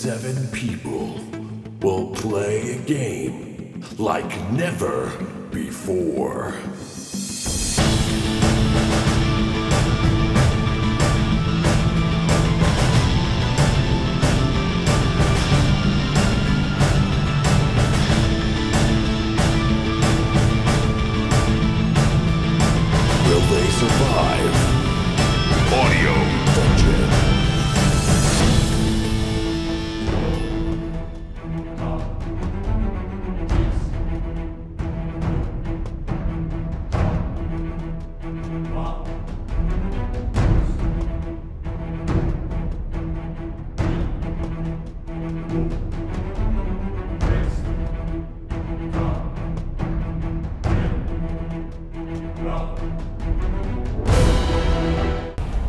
7 people will play a game like never before. Will they survive? Audio Dungeon.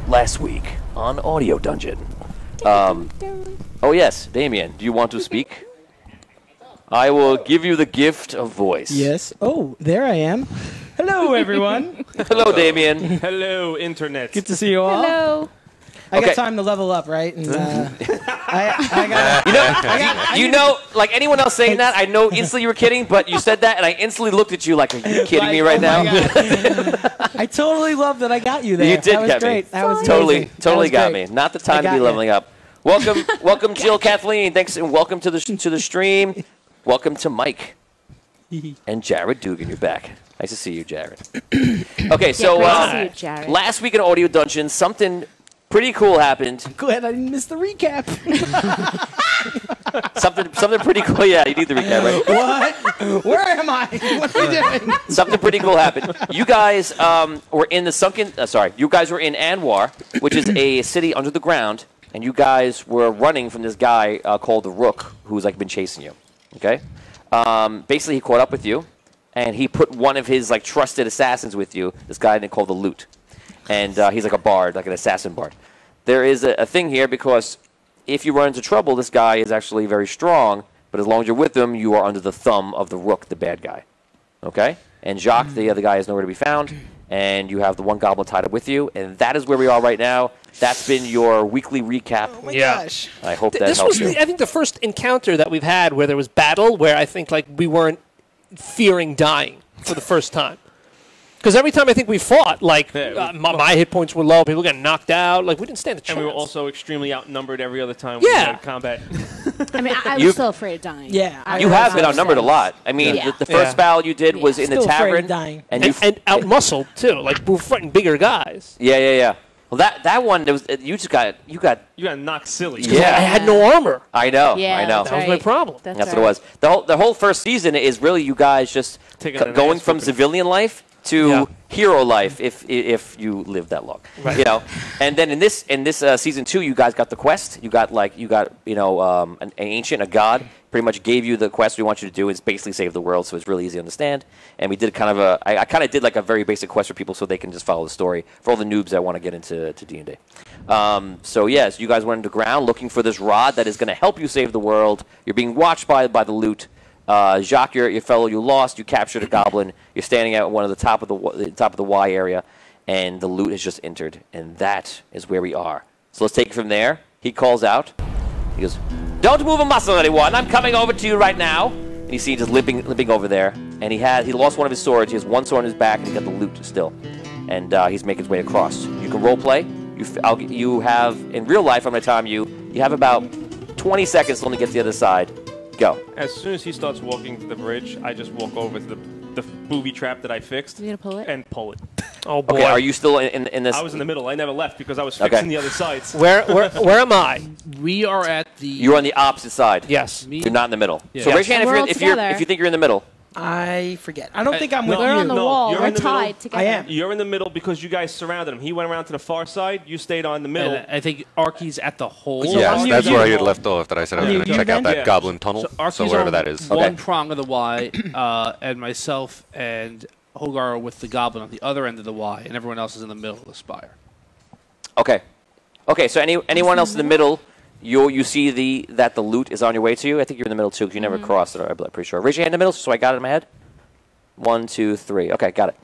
Last week on Audio Dungeon. Oh yes, Damien, do you want to speak? I will give you the gift of voice. Yes. Oh, there I am. Hello, everyone. Hello, Damien. Hello, Internet. Good to see you all. Hello. I got time to level up, right? And, You know, like anyone else saying that, I know instantly you were kidding, but you said that, and I instantly looked at you like, are you kidding me right now? I totally love that I got you there. You did that was get great. me. That was Totally amazing. got That was me. great. Not the time to be leveling up. Welcome, Jill, Kathleen. Thanks, and welcome to the stream. Welcome to Mike and Jared Dugan. You're back. Nice to see you, Jared. Okay, so great to see you, Jared. last week in Audio Dungeon, something pretty cool happened. Glad I didn't miss the recap. Something pretty cool. Yeah, you need the recap, right? What? Where am I? What are we doing? Something pretty cool happened. You guys were in the sunken. You guys were in Anwar, which is a city under the ground, and you guys were running from this guy called the Rook, who's like been chasing you. Okay. Basically, he caught up with you, and he put one of his like trusted assassins with you. This guy called the Loot, and he's like a bard, like an assassin bard. There is a thing here because if you run into trouble, this guy is actually very strong, but as long as you're with him, you are under the thumb of the Rook, the bad guy. Okay? And Jacques, the other guy, is nowhere to be found, and you have the one goblin tied up with you, and that is where we are right now. That's been your weekly recap. Oh my gosh. I hope that This helps was, you. I think, the first encounter that we've had where there was battle, where I think like we weren't fearing dying for the first time. Because every time I think we fought, like, my hit points were low, people got knocked out, like, we didn't stand a chance. And we were also extremely outnumbered every other time Yeah. we had combat. I mean, I was still afraid of dying. Yeah. You have been outnumbered a lot. I mean, Yeah. the first battle you did was in the Still afraid of tavern. dying. And you And out-muscled, too. Like, we were fighting bigger guys. Yeah. Well, that one, there was, you got. You got knocked silly. Yeah. I had no armor. I know. Yeah, I know. that's That was my right. problem. That's what it was. The whole first season is really you guys just Taking an going ass from whooping. civilian life to Yeah. hero life if you live that long. Right. You know. And then in this season 2, you guys got the quest. You got an ancient, a god, pretty much gave you the quest we want you to do. Is basically save the world, so it's really easy to understand. And we did kind of I kind of did like a very basic quest for people so they can just follow the story for all the noobs that want to get into D&D. So yes, you guys went underground looking for this rod that is going to help you save the world. You're being watched by the Loot. Jacques, your fellow you lost. You captured a goblin. You're standing at one of the top of the Y area, and the Loot has just entered, and that is where we are. So let's take it from there. He calls out. He goes, "Don't move a muscle, anyone. I'm coming over to you right now." And you see him just limping over there, and he lost one of his swords. He has one sword on his back, and he got the Loot still, and he's making his way across. You can role play. You have in real life. I'm going to time you. You have about 20 seconds till to get to the other side. Go. As soon as he starts walking to the bridge, I just walk over to the booby trap that I fixed You gonna pull it? and pull it. Oh, boy. Okay, are you still in this? I was in the middle. I never left because I was Okay. fixing the other sides. Where am I? We are at the. You're on the opposite side. Yes. Me- You're not in the middle. Yeah. So raise your hand We're all if together. you think you're in the middle. I forget. I don't think I'm with no, We're you. on the No, wall. you're We're in the middle. tied together. I am. You're in the middle because you guys surrounded him. He went around to the far side. You stayed on the middle. And I think Arky's at the hole. Yeah. Yes, I'm that's you. where I had left off. That I said I was You- going to you check out then? that Yeah. goblin tunnel. Arky's So whatever on that is. one Okay. prong of the Y, and myself and Hogar are with the goblin on the other end of the Y, and everyone else is in the middle of the spire. Okay. So anyone else in the middle? You see that the Loot is on your way to you. I think you're in the middle too because you never crossed it. I'm pretty sure. Raise your hand in the middle so I got it in my head. 1, 2, 3. Okay, got it.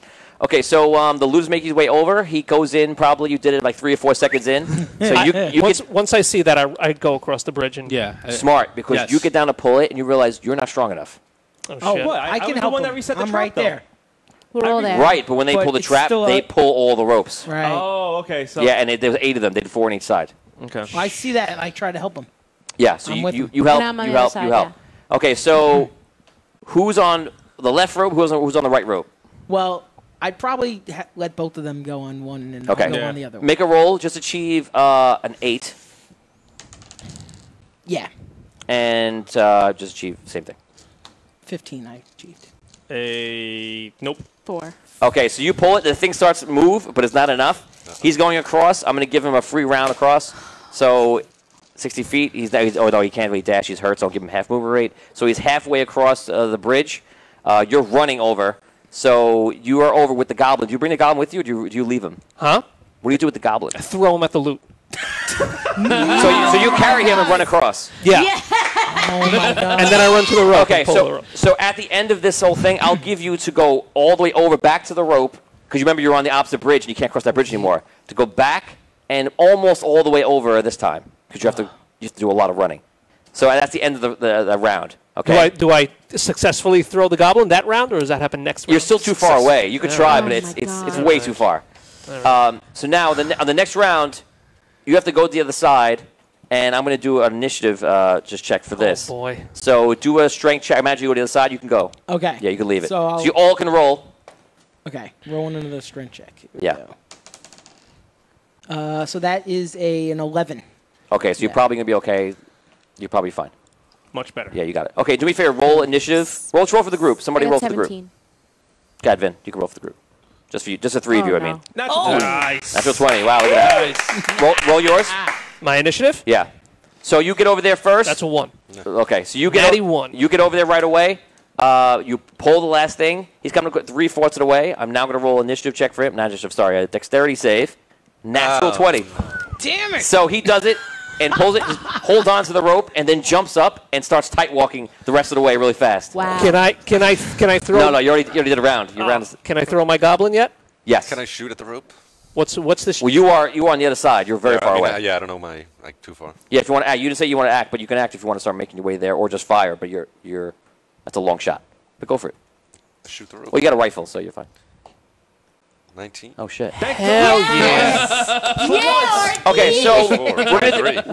Okay, so the loser's making his way over. He goes in probably, you did it like 3 or 4 seconds in. So you once I see that, I go across the bridge and smart, because Yes. you get down to pull it and you realize you're not strong enough. Oh, shit. what? I can was the help one him. that reset the I'm trap, right though. there. We're all there. Right, but when they But pull the it's trap, still they a- pull all the ropes. Right. Oh, okay. So Yeah, and there was 8 of them. They did 4 on each side. okay. I see that, and I try to help him. Yeah, so I'm with you, him. you help, And I'm on you the other help, side, you help. Okay, so who's on the left rope? Who's on the right rope? Well, I'd probably let both of them go on one, and Okay. I'll go Yeah. on the other one. Make a roll. Just achieve an 8, Yeah, and just achieve same thing. 15 I achieved. Nope. 4. Okay, so you pull it. The thing starts to move, but it's not enough. He's going across. I'm going to give him a free round across. So 60 feet. Oh, no, he can't really dash. He's hurt, so I'll give him half mover rate. So he's halfway across the bridge. You're running over. So you are over with the goblin. Do you bring the goblin with you, or do you leave him? Huh? What do you do with the goblin? Throw him at the loot. So you carry him and run across. Yeah. Oh my god! And then I run to the rope. Okay, and pull the rope. so at the end of this whole thing, I'll give you to go all the way over back to the rope, because you remember you're on the opposite bridge and you can't cross that bridge anymore. To go back and almost all the way over this time, because you have to do a lot of running. So that's the end of the round. Okay. Do I successfully throw the goblin that round, or does that happen next round? You're still too far away. You could try, Oh but my it's God. way too far. So now on the next round, you have to go to the other side, and I'm going to do an initiative just check for this. Oh, boy. So do a strength check. Imagine you go to the other side. You can go. Okay. Yeah, you can leave it. So So you all can roll. Okay, rolling into the strength check. Here we Yeah. go. So that is an 11. Okay, so you're Yeah. probably going to be okay. You're probably fine. Much better. Yeah, you got it. Okay, do me a favor. Roll initiative. Roll for the group. Somebody I roll got for the group. 17. Go ahead, Vin. You can roll for the group. Just for you. Just the 3 of you, I mean. Nice. Natural 20. Wow, look at that. Roll yours. My initiative? Yeah. So you get over there first. That's a 1. Okay, so you get Natty 1. You get over there right away. You pull the last thing. He's coming 3/4 of the way. I'm now going to roll initiative check for him. Not initiative, sorry, a dexterity save. Natural 20. Damn it! So he does it and pulls it, just holds on to the rope, and then jumps up and starts tight walking the rest of the way really fast. Wow. Can I throw? No, you already did a round. Your round is, Can I throw my goblin yet? yes. Can I shoot at the rope? What's the? Well, you are on the other side. You're very Yeah, far I mean, away. yeah, I don't know too far. Yeah, if you want to act, you didn't say you want to act, but you can act if you want to start making your way there, or just fire. But you're that's a long shot. But go for it. Shoot the rope. Well, you got a rifle, so you're fine. 19. Oh shit. Hell yes! Okay, so Four. we're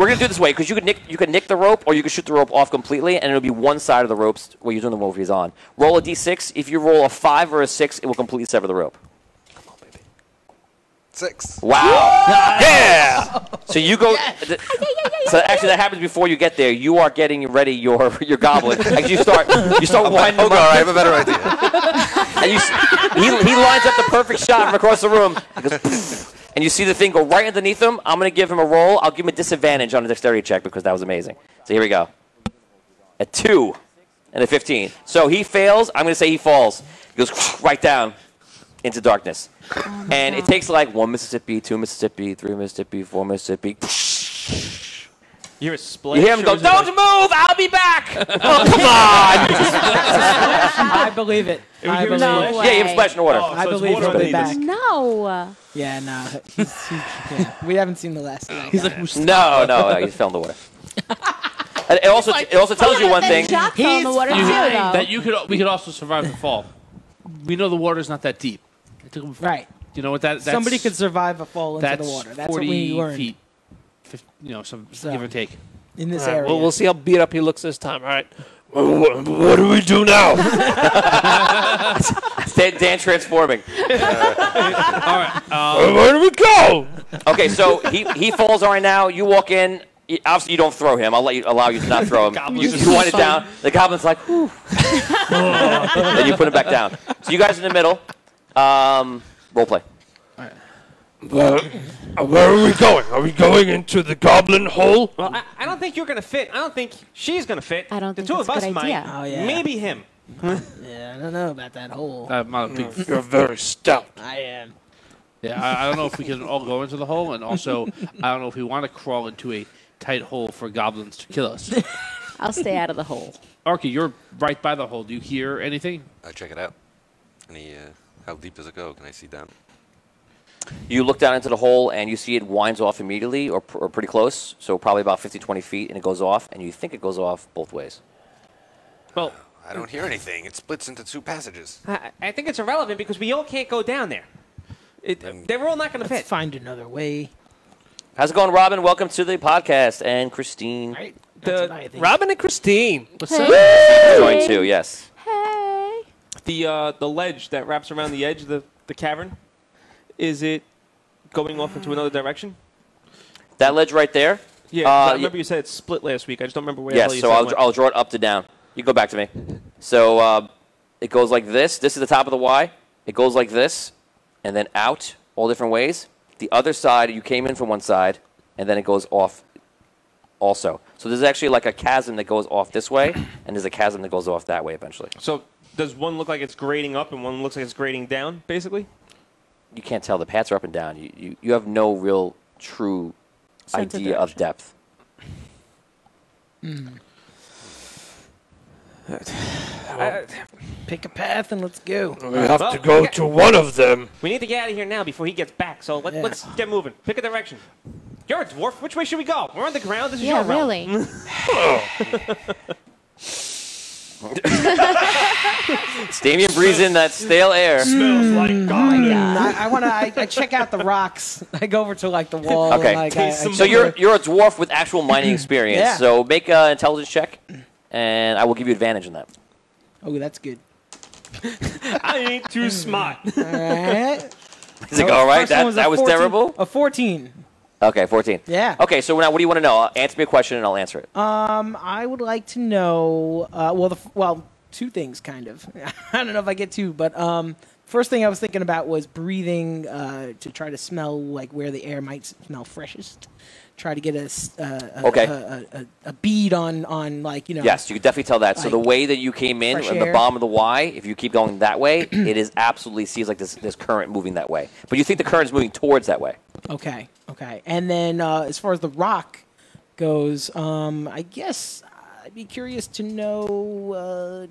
gonna do it this way, because you could nick the rope, or you could shoot the rope off completely, and it'll be one side of the ropes where you're doing the move he's on. Roll a d6. If you roll a 5 or a 6, it will completely sever the rope. 6. Wow. Yeah. So you go. So actually, that happens before you get there. You are getting ready your goblin. Like you start winding him I up, have a better idea. and he lines up the perfect shot from across the room. He goes, "Poof," and you see the thing go right underneath him. I'm going to give him a roll. I'll give him a disadvantage on a dexterity check because that was amazing. So here we go. A 2 and a 15. So he fails. I'm going to say he falls. He goes right down into darkness. And it takes like 1 Mississippi, 2 Mississippi, 3 Mississippi, 4 Mississippi. You're a split. You hear him go, "Don't move! I'll be back!" Oh, come on! I believe it. I give him believe No it. way. Yeah, you have splash in the water. Oh, I so it's believe water he'll be underneath back. No. Yeah, no. Yeah. We haven't seen the last of that. He's guy. like, Mustafa. No, he fell in the water. And it also tells you one thing. Shot fell in the water too, though. That we could also survive the fall. We know the water's not that deep. It took him Right. You know what that's Somebody could survive a fall into that's the water. That's 40 what we learned feet. Some So- give or take. in this All right, area. well, we'll see how beat up he looks this time. All right. What do we do now? Dan transforming. All right. Where do we go? Okay, so he falls right now. You walk in. Obviously, you don't throw him. Allow you to not throw him. You wind it down. The goblin's like, whew. Then you put him back down. So you guys in the middle. Role play. Where are we going? Are we going into the goblin hole? Well, I don't think you're going to fit. I don't think she's going to fit. I don't the think two that's of a us good might. idea. Oh, yeah. Maybe him. Yeah, I don't know about that hole. I'm not a big. You're very stout. I am. Yeah, I don't know if we can all go into the hole, and also I don't know if we want to crawl into a tight hole for goblins to kill us. I'll stay out of the hole. Arky, you're right by the hole. Do you hear anything? I check it out. Any How deep does it go? Can I see down? You look down into the hole, and you see it winds off immediately, or pretty close, so probably about 50, 20 feet, and it goes off, and you think it goes off both ways. Well, I don't hear anything. It splits into 2 passages. I think it's irrelevant because we all can't go down there. They're all not going to Let's fit. find another way. How's it going, Robin? Welcome to the podcast, and Christine. Right? That's what I think. Robin and Christine. What's up? Joined too, yes. Hey. the ledge that wraps around the edge of the cavern, is it going off into another direction? That ledge right there? Yeah, I remember you said it split last week. I just don't remember where the hell Yes, you so said it went. I'll draw it up to down. You go back to me. So it goes like this. This is the top of the Y. It goes like this, and then out all different ways. The other side, you came in from one side, and then it goes off also. So there's actually like a chasm that goes off this way, and there's a chasm that goes off that way eventually. So does one look like it's grading up and one looks like it's grading down, basically? You can't tell. The paths are up and down. You have no real true Sense of idea of direction. depth. Pick a path and let's go. We have to go to one of them. We need to get out of here now before he gets back. So Yeah. let's get moving. Pick a direction. You're a dwarf. Which way should we go? We're on the ground. This is Yeah, your realm. really. Damien breathes in that stale air. I want to. I check out the rocks. I go over to like the wall. Okay. And, like, I So you're a dwarf with actual mining experience. Yeah. So make an intelligence check, and I will give you advantage on that. Oh, that's good. I ain't too smart. All right. Is it all right? First one That a was 14 terrible. A 14. Okay, 14. Yeah. Okay, so now what do you want to know? Answer me a question, and I'll answer it. I would like to know. Two things, kind of. I don't know if I get two, but first thing I was thinking about was breathing to try to smell like where the air might smell freshest. Try to get a bead on like, you know. Yes, you could definitely tell that. So the like way that you came in, fresh at the air. bottom of the Y, if you keep going that way, it is absolutely seems like this current moving that way. But you think the current is moving towards that way. Okay. And then as far as the rock goes, I guess I'd be curious to know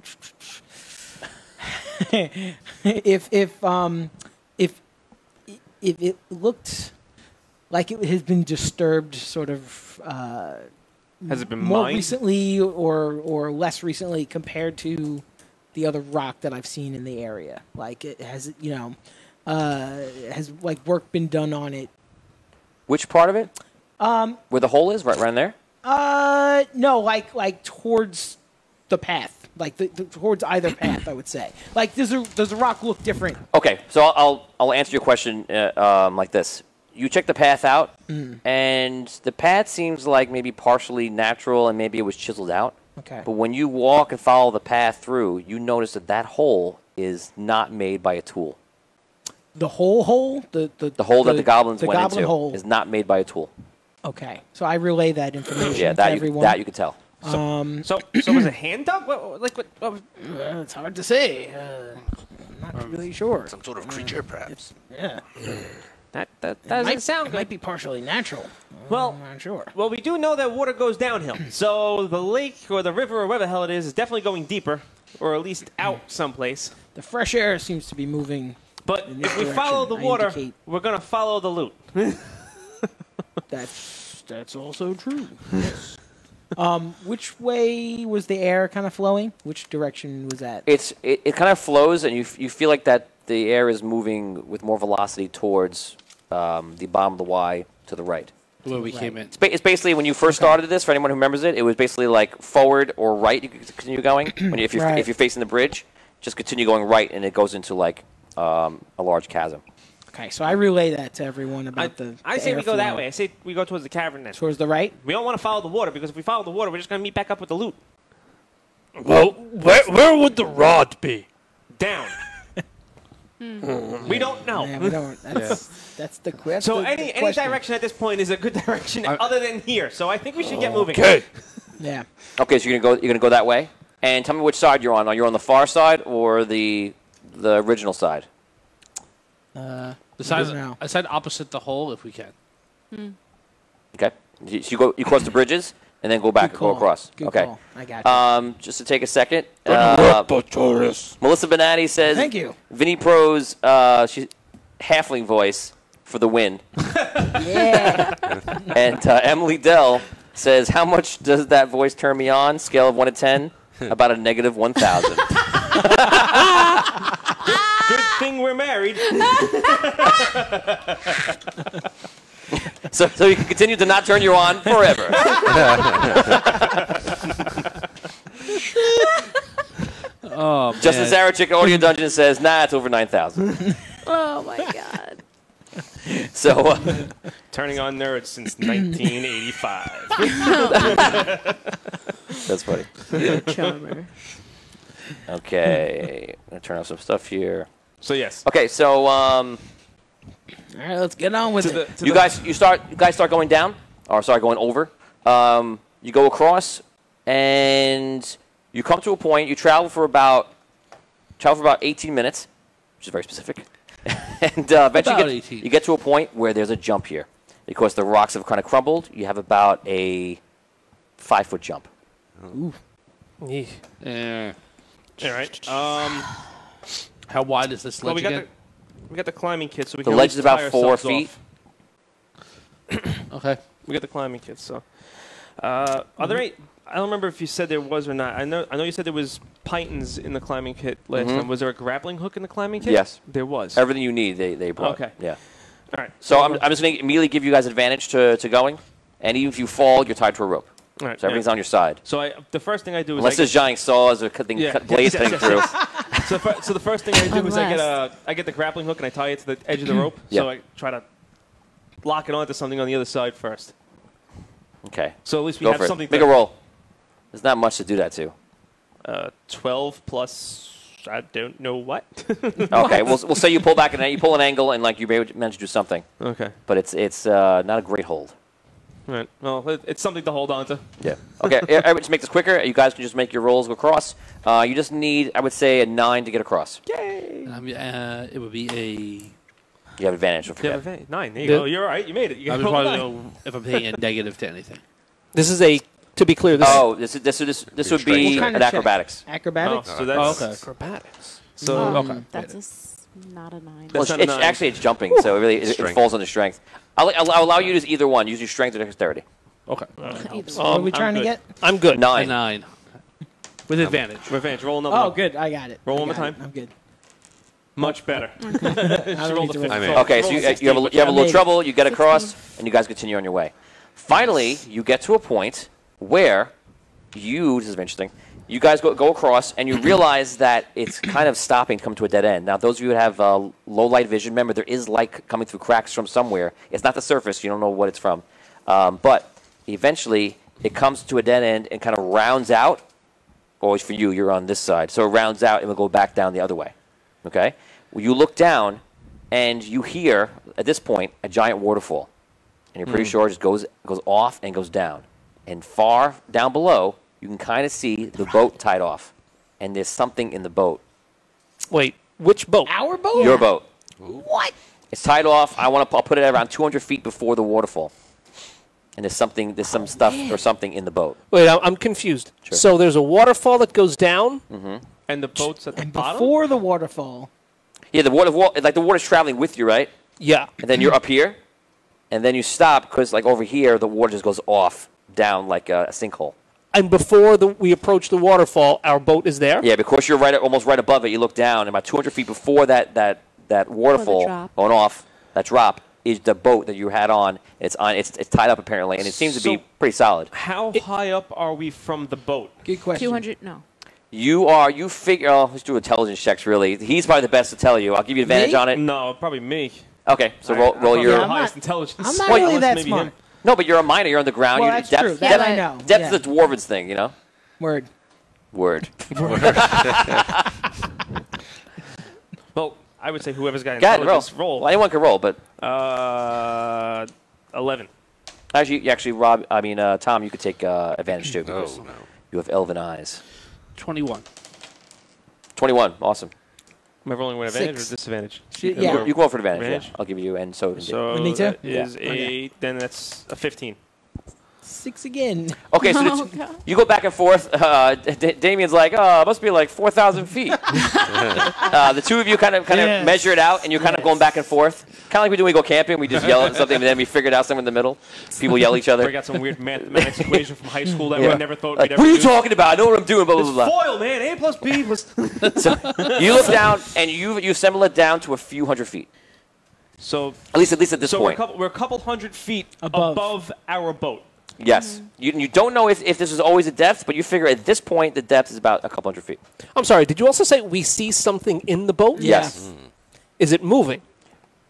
if it looked like it has been disturbed, sort of. Has it been more mined? recently or less recently compared to the other rock that I've seen in the area? Like it has, has like work been done on it? Which part of it? Where the hole is, right around there? No, like towards the path, like the towards either path. I would say. Like does the rock look different? Okay, so I'll answer your question like this. You check the path out, and the path seems like maybe partially natural, and maybe it was chiseled out. Okay. But when you walk and follow the path through, you notice that hole is not made by a tool. The whole hole, the hole that the goblins went goblin into hole. is not made by a tool. Okay, so I relay that information Yeah, to that everyone. you could tell. So was it hand dug? What It's hard to say. I'm not really sure. Some sort of creature, perhaps. Yeah, that doesn't sound It good. might be partially natural. Well, I'm not sure. Well, we do know that water goes downhill. So the lake or the river or whatever the hell it is definitely going deeper, or at least out someplace. The fresh air seems to be moving. But In this if we follow the direction, I water, indicate- we're going to follow the loot. That's also true. Yes. Which way was the air kind of flowing? Which direction was that? It kind of flows, and you feel like that the air is moving with more velocity towards the bottom of the Y to the right. Where we came in. It's basically when you first started this. For anyone who remembers it, it was basically like forward or right. You could continue going. If you're Right. if you're facing the bridge, just continue going right, and it goes into like a large chasm. Okay, so I relay that to everyone about I the say we go that airflow. way. I say we go towards the cavern then. Towards the right? We don't want to follow the water because if we follow the water, we're just going to meet back up with the loot. Well, where would the rod be? Down. We don't know. Yeah, we don't. That's the question. So any direction at this point is a good direction other than here. So I think we should get moving. Okay. Yeah. Okay, so you're gonna go that way, and tell me which side you're on. Are you on the far side or the original side? The side, now. a side opposite the hole, if we can. Okay, so you cross the bridges, and then go back Good and go call. across. Good Okay. call. I got you. Just to take a second. Melissa Benatti says, Thank you. Vinny Pro's halfling voice for the win. Yeah. And Emily Dell says, how much does that voice turn me on? Scale of 1 to 10? About a negative 1,000. Good thing we're married. So you can continue to not turn you on forever. Oh, man. Justin Sarachik, Audio Dungeon says, nah, it's over 9,000. Oh my God. So, Turning on nerds since 1985. that's funny. Charmer. Okay. I'm going to turn off some stuff here. So yes. Okay, so All right, let's get on with it. you guys start going down, or sorry, going over. You go across, and you come to a point. You travel for about 18 minutes, which is very specific. And eventually you get to a point where there's a jump here. Because the rocks have kind of crumbled, you have about a 5-foot jump. Eesh. Yeah. All right. How wide is this Well, ledge again? we got the climbing kit, so we The can ledge at is least about tie 4 ourselves feet. off. Okay. We got the climbing kit, so. Are there any? I don't remember if you said there was or not. I know you said there was pythons in the climbing kit last time. Was there a grappling hook in the climbing kit? Yes. There was. Everything you need, they brought. Okay. Yeah. All right. So I'm just going to immediately give you guys advantage to going. And even if you fall, you're tied to a rope. All right. So everything's on your side. So the first thing I do is Unless there's giant saws or cut blades yes, thing through. So the first thing I do is Unless. I get the grappling hook and I tie it to the edge of the rope. Yeah. So I try to lock it onto something on the other side first. Okay. So at least we Go have for it. something. Make a roll. There's not much to do that to. 12 plus. I don't know what. Okay, we'll say you pull back and you pull an angle and like you manage to do something, Okay. but it's not a great hold. All right. Well, it's something to hold on to. Yeah. Okay. To make this quicker, you guys can just make your rolls go across. You just need, I would say, a 9 to get across. Yay! It would be a. You have advantage. Don't forget. 9. There you The- go. You're all right. You made it. You I got just rolled wanted to 9. know if I'm paying a negative to anything. This is a, to be clear, this Oh, this would be What kind an of check? acrobatics. Acrobatics? So that's acrobatics. So Okay. That's not a 9. That's not a 9. Actually, it's jumping, so it really it Strength. falls under strength. I'll allow you to use either one. Use your strength or dexterity. Okay. What are we trying to good. get? I'm good. 9. 9. With advantage. Revenge. Roll another Oh, one. good. I got it. Roll I one more got it. time. I'm good. Much better. I don't need to roll. I'm in. Okay, so you have a I little made it. trouble. You get across, and you guys continue on your way. Finally, you get to a point where this is interesting. You guys go across, and you realize that it's kind of stopping, come to a dead end. Now, those of you who have low light vision, remember there is light coming through cracks from somewhere. It's not the surface. You don't know what it's from. But eventually, it comes to a dead end and kind of rounds out. Always for you, you're on this side. So it rounds out and will go back down the other way. Okay? Well, you look down, and you hear, at this point, a giant waterfall. And you're pretty sure it just goes off and goes down. And far down below, you can kind of see the boat tied off. And there's something in the boat. Wait, which boat? Our boat? Your boat. What? It's tied off. I'll put it around 200 feet before the waterfall. And there's some stuff or something in the boat. Wait, I'm confused. Sure. So there's a waterfall that goes down. And the boat's at the And bottom? before the waterfall, Yeah, the water's traveling with you, right? Yeah. And then you're up here, and then you stop because like over here the water just goes off down like a sinkhole. And before we approach the waterfall, our boat is there. Yeah, because you're almost right above it. You look down, and about 200 feet before that waterfall drop. going off, that drop is the boat that you had on. It's tied up apparently, and it seems to be So- pretty solid. How high up are we from the boat? good question. 200, no. You figure. Oh, let's do intelligence checks. Really, he's probably the best to tell you. I'll give you advantage Me? on it. No, probably me. Okay, so I roll probably your. have I'm the highest not- intelligence. I'm not Well, really Unless that maybe smart. him. No, but you're a miner. You're on the ground. Well, you, that's depth, true. Depth, That I know. Depth Yeah. is the dwarven's thing, you know. Word. Word. Well, I would say whoever's got Go ahead, roll. intelligence, roll. Well, anyone can roll, but 11. Tom, you could take advantage too because Oh, no. you have elven eyes. 21. 21, awesome. Am I rolling with advantage 6. or disadvantage? Yeah. You go for advantage. Advantage? Yeah. I'll give you, and so. So Me too? that is Yeah. a then that's a 15. 6 again. Okay, so you go back and forth. Damien's like, oh, it must be like 4,000 feet. The two of you kind of Yes. measure it out, and you're kind of going back and forth. Kind of like we do when we go camping. We just yell at something, and then we figure it out somewhere in the middle. People yell at each other. Break out some weird mathematics equation from high school that Yeah. we never thought Like, we'd ever what are you use. talking about? I know what I'm doing, blah, blah, It's blah, blah. foil, man. A plus B was... So you look down, and you assemble it down to a few hundred feet. So At least at this so point. we're a couple hundred feet Above. above our boat. Yes. You don't know if this is always a depth, but you figure at this point the depth is about a couple hundred feet. I'm sorry. Did you also say we see something in the boat? Yes. Is it moving?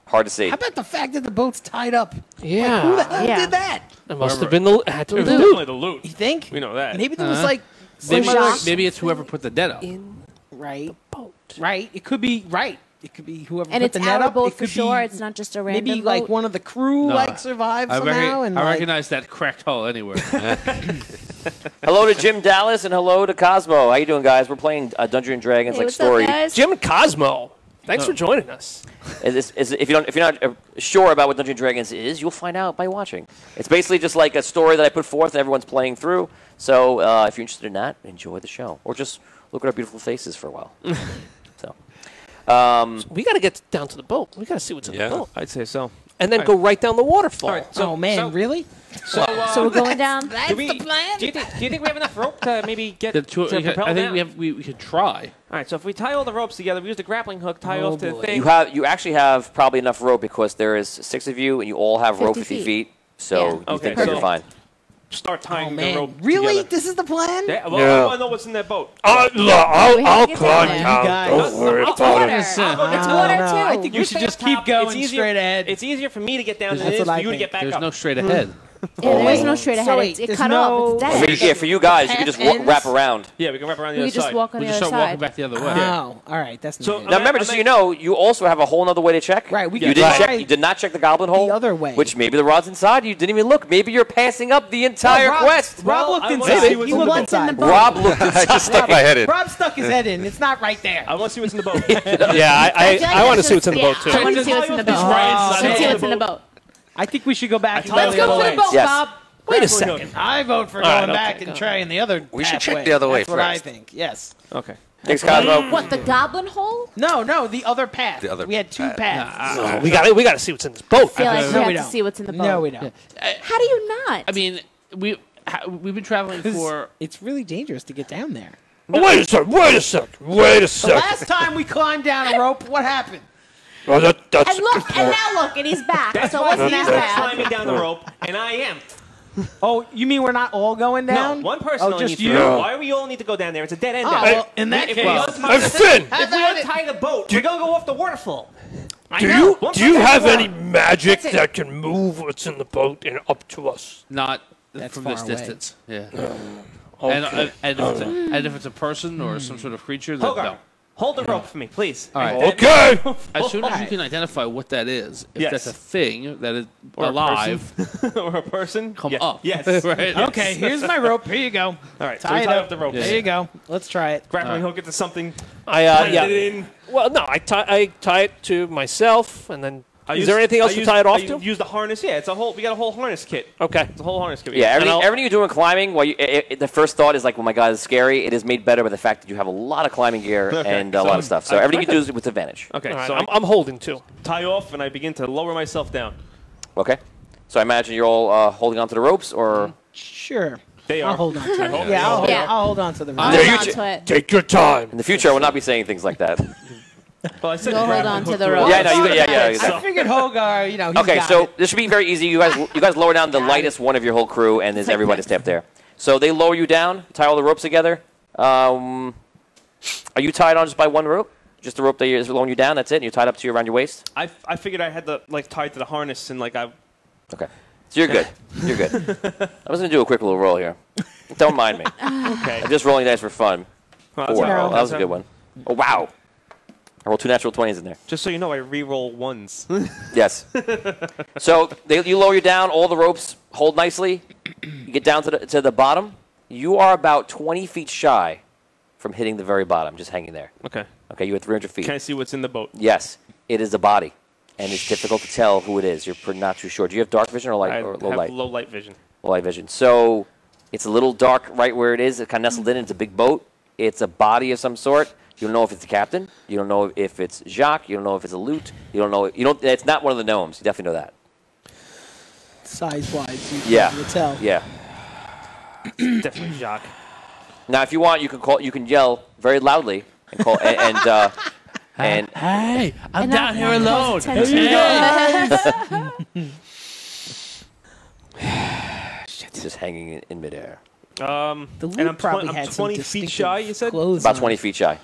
Hard to see. How about the fact that the boat's tied up? Yeah. Who the hell Yeah. did that? It must have been the had to It was loot. definitely the loot. You think? We know that. Maybe there was like Maybe, some other- maybe it's whoever put the net up. right, Boat. right. It could be right. It could be whoever And put it's the net our up. boat It for could sure. be It's not just a random maybe boat. like one of the crew No, survived I, somehow. And I like, recognize that cracked hull anywhere. Hello to Jim Dallas and hello to Cosmo. How you doing, guys? We're playing Dungeons and Dragons Hey, like what's up, story. guys? Jim Cosmo. Thanks for joining us. If you're not sure about what Dungeons and Dragons is, you'll find out by watching. It's basically just like a story that I put forth and everyone's playing through. So if you're interested in that, enjoy the show, or just look at our beautiful faces for a while. So We got to get down to the boat. We got to see what's in the boat, I'd say so. and then go right down the waterfall. All right, so, oh man, so, really? So, So we're going down. That's do, we, the plan. do you think we have enough rope to maybe get The two, to propel I think down? we could try. All right, so if we tie all the ropes together, we use the grappling hook, tie Oh, off to the boy. thing. you actually have probably enough rope because there is 6 of you and you all have rope 50 50 feet. feet. So Yeah. you Okay, think that you're so- fine. Start tying Oh the man, rope really? together. This is the plan? Yeah, well, Yeah. I want to know what's in that boat. I'll We have to get down there. You guys. Don't worry It's about water. it. It's I water don't know. too. I think You we stay should just up top. keep going It's easier- straight ahead. It's easier for me to get down than That's it is what for I you to think. get back There's up. no straight ahead. Yeah, there is no straight So ahead. wait, It there's cut no- off. It's dead. Yeah, for you guys, you can just Ends? wrap around. Yeah, we can wrap around the We other could just side. walk on We the just other start walking side. back the other way. Oh, all right. That's So, not Now remember, just so you know, you also have a whole other way to check. Right, we you could didn't try check. You did not check the goblin hole. other way. Which maybe the rod's inside. You didn't even look. Maybe you're passing up the entire Rob, quest. Rob Well, looked I wanna inside. see what's He in the looked boat. inside. Rob looked I inside. just stuck my head in. Rob stuck his head in. It's not right there. I want to see what's in the boat. Yeah, I want to see what's in the boat too. I want to see what's in the boat. Right Let's see inside what's in the boat. I think we should go back. and Let's go the go other for way. the boat, Yes. Bob. Wait a Grappling second. I vote for All right, going okay, back and trying the other. We should halfway. check the other way That's what I first. think. Yes. Okay. Thanks, Cosmo. What, the goblin hole? No, the other path. The other we had 2 path. paths. We got to see what's in this boat. I feel like No, we we have to don't. see what's in the boat. No, we don't. How do you not? I mean, we've been traveling for. It's really dangerous to get down there. Oh, wait a second. Wait a second. Wait a The second. last time we climbed down a rope, what happened? Oh, that's and look, and now look, and he's back. That's so why wasn't he's that not bad? climbing down the rope, and I am. Oh, you mean we're not all going down? No, one person Oh, only just needs you? to go. Why do we all need to go down there? It's a dead end Oh, down well, there. in that If case, we untie the- Finn, if we untie the boat, we're going to go off the waterfall. do you have any magic that can move what's in the boat and up to us? Not That's from far this away. distance. Yeah. Okay. And if it's a person or some sort of creature, then Hogar, no. hold the rope for me, please. All right. Okay. As soon as you can identify what that is, if Yes. that's a thing that is Or a alive, or a person. come Yeah. up. Yes. right. Okay, here's my rope. Here you go. All right, so Tie we it tie up. up the rope. There you go. Let's try it. Grappling hook it to something. Yeah. Get it in. Well, no, I tie it to myself, and then I is use- there anything else to use- tie it off I to? Use the harness. Yeah, it's a whole. We got a whole harness kit. Okay. It's a whole harness kit. Yeah, And I'll- everything you do in climbing, well, the first thought is like, oh my god, it's scary. It is made better by the fact that you have a lot of climbing gear and a lot of stuff. So everything you do is with advantage. Okay, All right, so I'm holding two. I tie off and I begin to lower myself down. Okay. So I imagine you're all holding onto the ropes, or Sure. They I'll are. hold on to it. hope Yeah, they are. I'll hold on to the rope. Hold There you on ch- to it. Take your time. in the future, I will not be saying things like that. Well, I said Go hold grappling on to hook the to rope. it. Yeah, no, you, yeah, I exactly. figured Hogar, he's Okay, got so it. this should be very easy. You guys lower down the lightest one of your whole crew, and there's everybody stay up there. So they lower you down, tie all the ropes together. Are you tied on just by one rope? Just the rope that is lowering you down. That's it. And you're tied up to around your waist. I figured I had the tied to the harness and like I. Okay, so you're good. You're good. I was gonna do a quick little roll here. Don't mind me. Okay. I'm just rolling dice for fun. Well, Oh, that's all wow, right. that was a good one. Oh wow! I rolled 2 natural 20s in there. Just so you know, I re-roll ones. Yes. So you lower you down. All the ropes hold nicely. You get down to the bottom. You are about 20 feet shy from hitting the very bottom, just hanging there. Okay. Okay, you're at 300 feet. Can I see what's in the boat? Yes, it is a body, and it's difficult to tell who it is. You're not too sure. Do you have dark vision or I low have light? low light vision. Low light vision. So it's a little dark right where it is. It's kind of nestled in. It's a big boat. It's a body of some sort. You don't know if it's the captain. You don't know if it's Jacques. You don't know if it's a lute. You don't know. You don't. It's not one of the gnomes. You definitely know that. Size-wise, you Yeah. can tell. Yeah. Definitely Jacques. Now, if you want, you can call. You can yell very loudly and call. And Hey, I'm And down that here one alone. calls attention. he's just hanging in midair. The And loot I'm, probably I'm had some 20 feet distinctive shy, you said? clothes About on, 20 feet shy.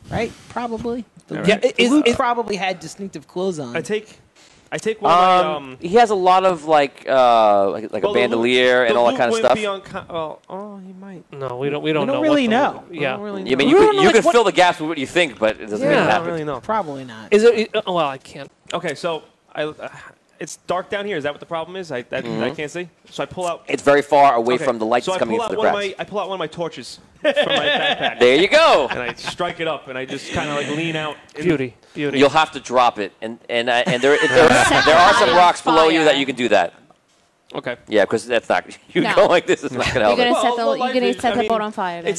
right? Probably. The Yeah, loot is- probably had distinctive clothes on. I take one of my... He has a lot of like well, a the bandolier loot- and the all that loot kind of wouldn't stuff. be on he might. No, we don't don't know. really what know. The, yeah. I don't really know. I mean, We don't know, you like, can what- fill the gaps with what you think, but it doesn't mean it Yeah. I don't happened. really know. Probably not. Is it? Well, I can't. Okay, so it's dark down here. Is that what the problem is? I can't see. So I pull out. It's very far away Okay, from the light so that's I coming pull in out through the one of cracks. I pull out one of my torches from my backpack. There you go. And I strike it up, and I just kind of like lean out. Beauty. You'll have to drop it, and there are some rocks below you that you can do that. Okay. Yeah, because that's not you No. go like this is not going to help. You're it. gonna set the Well, you're gonna light set is- the I mean, boat on fire. Then.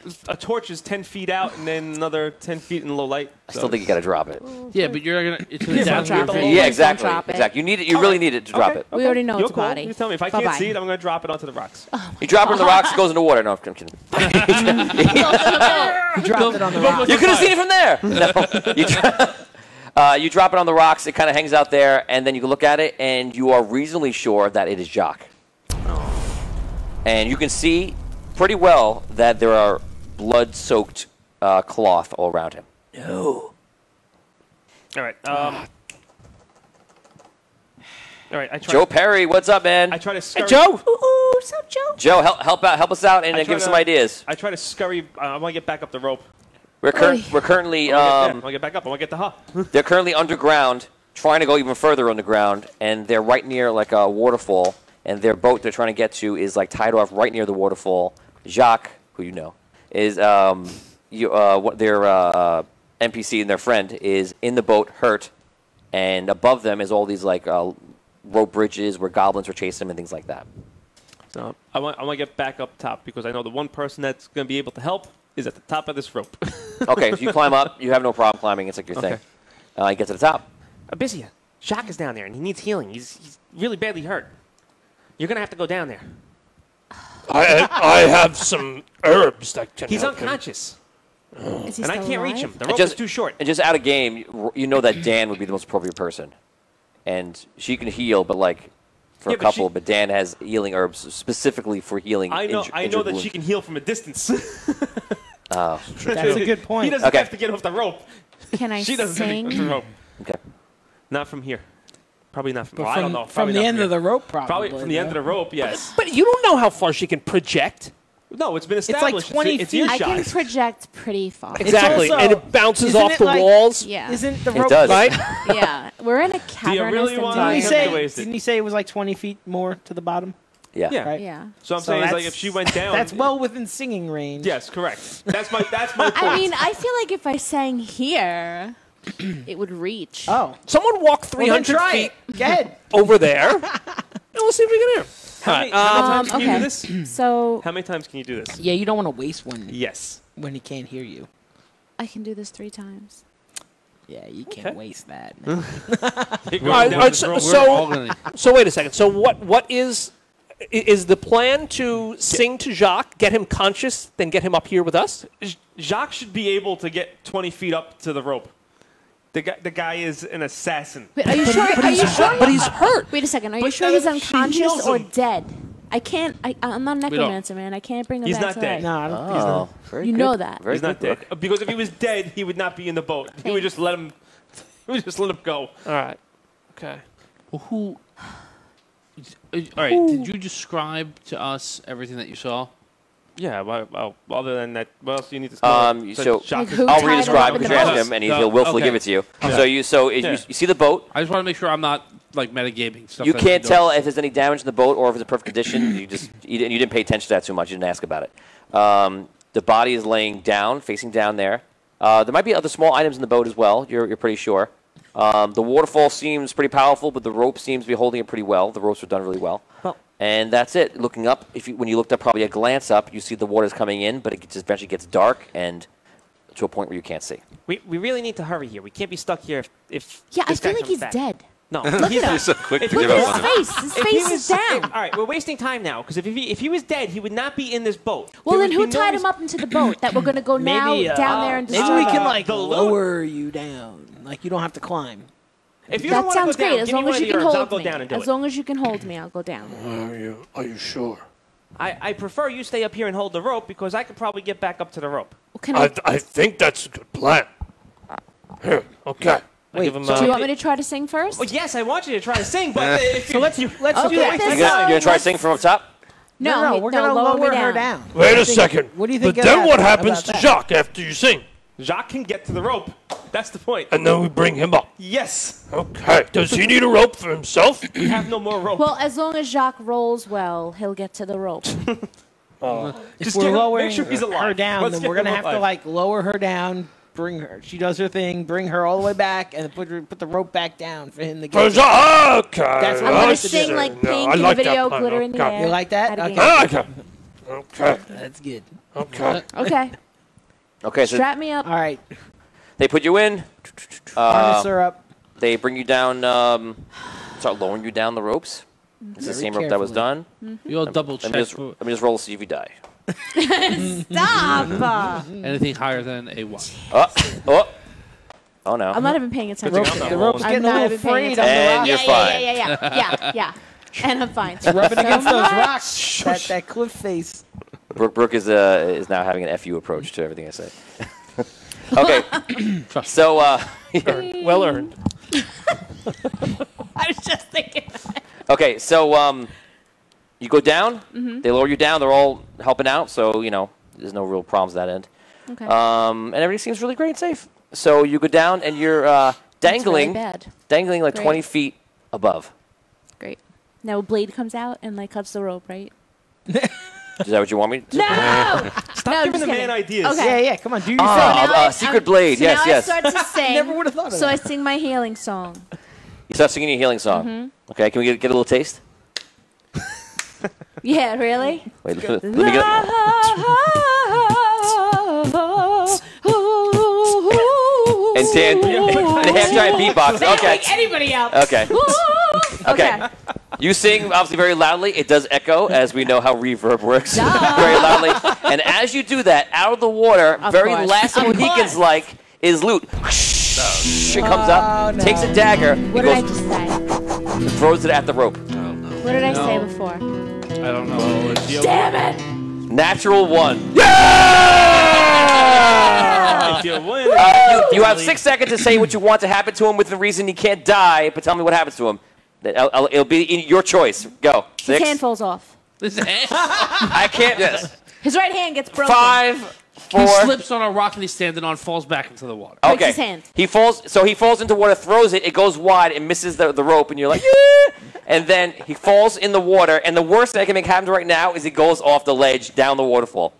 It's a torch is 10 feet out, and then another 10 feet in low light. I still think you got to drop it. Yeah, but you're gonna. It's Yeah, down but to your drop it. feet. Yeah, Don't exactly. drop it. Exactly. You need it. You really need it to drop it. We already know You're it's a cool. body. You tell me. If I Bye-bye. can't see it, I'm going to drop it onto the rocks. You drop it in the rocks, it goes in the water. No, I'm kidding. You dropped it on the rock. You could have seen it from there. No, you drop it on the rocks. It kind of hangs out there, and then you can look at it, and you are reasonably sure that it is Jacques. And you can see pretty well that there are blood-soaked cloth all around him. All right. All right. I try. Joe Perry, what's up, man? I try to Hey, scurry. Joe. Ooh, what's up, Joe? Joe, help us out and I give try us some to- ideas. I try to scurry. I want to get back up the rope. We're currently I want to get back up. I want to get the huh. they're currently underground, trying to go even further underground, and they're right near like a waterfall. And their boat they're trying to get to is like tied off right near the waterfall. Jacques, who you know, is their NPC and their friend is in the boat, hurt, and above them is all these like rope bridges where goblins were chasing them and things like that. So I want to get back up top because I know the one person that's going to be able to help is at the top of this rope. Okay, so you climb up. You have no problem climbing. It's like your thing. You get to the top. Abyssia, Jacques is down there and he needs healing. He's really badly hurt. You're going to have to go down there. I have some herbs that can. He's help him. unconscious, Is he and I still can't alive? reach him. The And rope just- is too short. And just out of game, you know that Dan would be the most appropriate person. And she can heal, but like for Yeah, a but couple, she- but Dan has healing herbs specifically for healing. I know injured that wounds. she can heal from a distance. Oh, That's a good point. He doesn't Okay. have to get off the rope. Can I She doesn't have to get off the sing? rope. okay. Not from here. Probably not from. But I from, don't know. from Probably the not end from of the here. rope, probably. Probably from the end of the rope. Yes. But you don't know how far she can project. No, it's been like established. 20 it's feet. I can earshot. project pretty far. Exactly, also- and it bounces isn't off it the like- walls. Yeah. Isn't the It rope does. Right? Yeah. We're in a cavernous really wanna- Didn't he Heavy say? wasted. Didn't he say it was like 20 feet more to the bottom? Yeah. Yeah. Right. Yeah. So I'm So saying is like that's- if she went down. That's well within singing range. Yes, correct. That's my point. I mean, I feel like if I sang here, it would reach. Oh. Someone walk Well, then 300 try feet it. Go ahead. over there, and we'll see if we can hear. how many times can you okay. do this? So How many times can you do this? Yeah, you don't want to waste one Yes. when he can't hear you. I can do this 3 times. Yeah, you can't Okay. waste that. You're going All right, down all right, this so- rope. We're all gonna. So wait a second. So what is the plan to sing to Jacques, get him conscious, then get him up here with us? Jacques should be able to get 20 feet up to the rope. The guy is an assassin. Wait, are you sure? Are you sure? But he's hurt. Wait a second. Are you But sure then he's she unconscious heals or him. dead? I can't. I'm not a We don't. necromancer, man. I can't bring him He's back not to dead. life. No, I don't think Oh, very You good. know that. Very He's not good dead. look. Because if he was dead, he would not be in the boat. He would just let him. He would just let him go. All right. Okay. Well, who? All right. Did you describe to us everything that you saw? Yeah. Well, other than that, what else do you need to say? So Like who I'll tied him re-describe up in because the you asked boat? him, and No, he'll willfully okay. give it to you. Okay. Yeah. You see the boat. I just want to make sure I'm not like metagaming stuff. You that can't we tell don't- if there's any damage in the boat or if it's in perfect condition. You didn't pay attention to that too much. You didn't ask about it. The body is laying down, facing down there. There might be other small items in the boat as well. You're pretty sure. The waterfall seems pretty powerful, but the rope seems to be holding it pretty well. The ropes are done really well. And that's it. Looking up, when you looked up probably a glance up, you see the water's coming in, but it just eventually gets dark and to a point where you can't see. We really need to hurry here. We can't be stuck here if Yeah, I this guy feel like comes he's back. dead. No, He's so quick to Look give at up on his him. face. His face is down. All right, we're wasting time now because if he was dead, he would not be in this boat. Well, There then would who be no tied reason- him up into the boat that we're going to go now Maybe, down there and maybe destroy? we can like the loot. lower you down. Like you don't have to climb. If you don't That want to sounds go down, great. As give me long one as of you the can herbs. I'll hold go me. down and do As it. long as you can hold me, I'll go down. Are you sure? I prefer you stay up here and hold the rope because I could probably get back up to the rope. Well, can I, I think that's a good plan. Here, okay. Wait, give him, do you want me to try to sing first? Well, yes, I want you to try to sing, but if So let's do Okay, that. this You're gonna try to let's- sing from up top? No, we're gonna lower me her down. Wait a second. What do you think But of then that- what happens about to that? Jacques after you sing? Jacques can get to the rope. That's the point. And then we bring him up. Yes, Okay. Does he need a rope for himself? we have no more rope. Well, as long as Jacques rolls well, he'll get to the rope. If Just we're get her- lowering make sure he's her alive. down, Let's then get we're gonna him have to alive. like lower her down, bring her. She does her thing, bring her all the way back, and put the rope back down for him to For get. Jacques. Okay. That's what I'm I going like to to sing do. like No, Pink I in like the that video, plan. glitter in the Okay. air. You like that? At a Okay. game. Okay. That's good. Okay. Okay, Okay, so strap me up. All right, they put you in. harness her up. They bring you down, start lowering you down the ropes. It's the Very same rope that was carefully. done. You'll double Let me just roll to see if you die. Stop! anything higher than a 1. Oh no. I'm not even paying attention. Good thing I'm The not rope's rolling. getting a not little even paying frayed on the And rock. you're fine. Yeah. And I'm fine. Rubbing So against those much. rocks. That cliff face. Brooke is now having an FU approach to everything I say. Okay. So Well earned. I was just thinking. okay, so you go down. They lower you down. They're all helping out, so there's no real problems at that end. Okay. And everything seems really great and safe. So you go down and you're dangling, That's really bad. dangling like Great. 20 feet above. Great. Now a blade comes out and like cuts the rope, right? Is that what you want me to? No! Stop No, giving just the man kidding. ideas. Okay. Yeah, come on, do your Ah, thing. now secret blade. So Yes, now yes. I start to sing. Never would have thought of So I that. sing my healing song. You start singing your healing song. Okay, can we get a little taste? Yeah, really? Wait, let me get. And Dan, the half giant beatbox. Okay. Anybody else? Okay. Okay. You sing obviously very loudly. It does echo, as we know how reverb works. Duh. Very loudly. And as you do that, out of the water, Of very course. last Of of Mohicans course. like is Loot. It comes up, no. takes a dagger, What he did I goes, just say? throws it at the rope. What did I say before? I don't know. Damn it! Natural 1. If you win, You have 6 seconds to say what you want to happen to him within reason. He can't die, but tell me what happens to him. It'll be in your choice. Go. His 6. hand falls off. I can't. Yes. His right hand gets broken. 5, 4. He slips on a rock and he's standing on, falls back into the water. Breaks Okay. his hand. He falls into water, throws it. It goes wide and misses the rope, and you're like, yeah! And then he falls in the water. And the worst thing that can make happen right now is he goes off the ledge down the waterfall.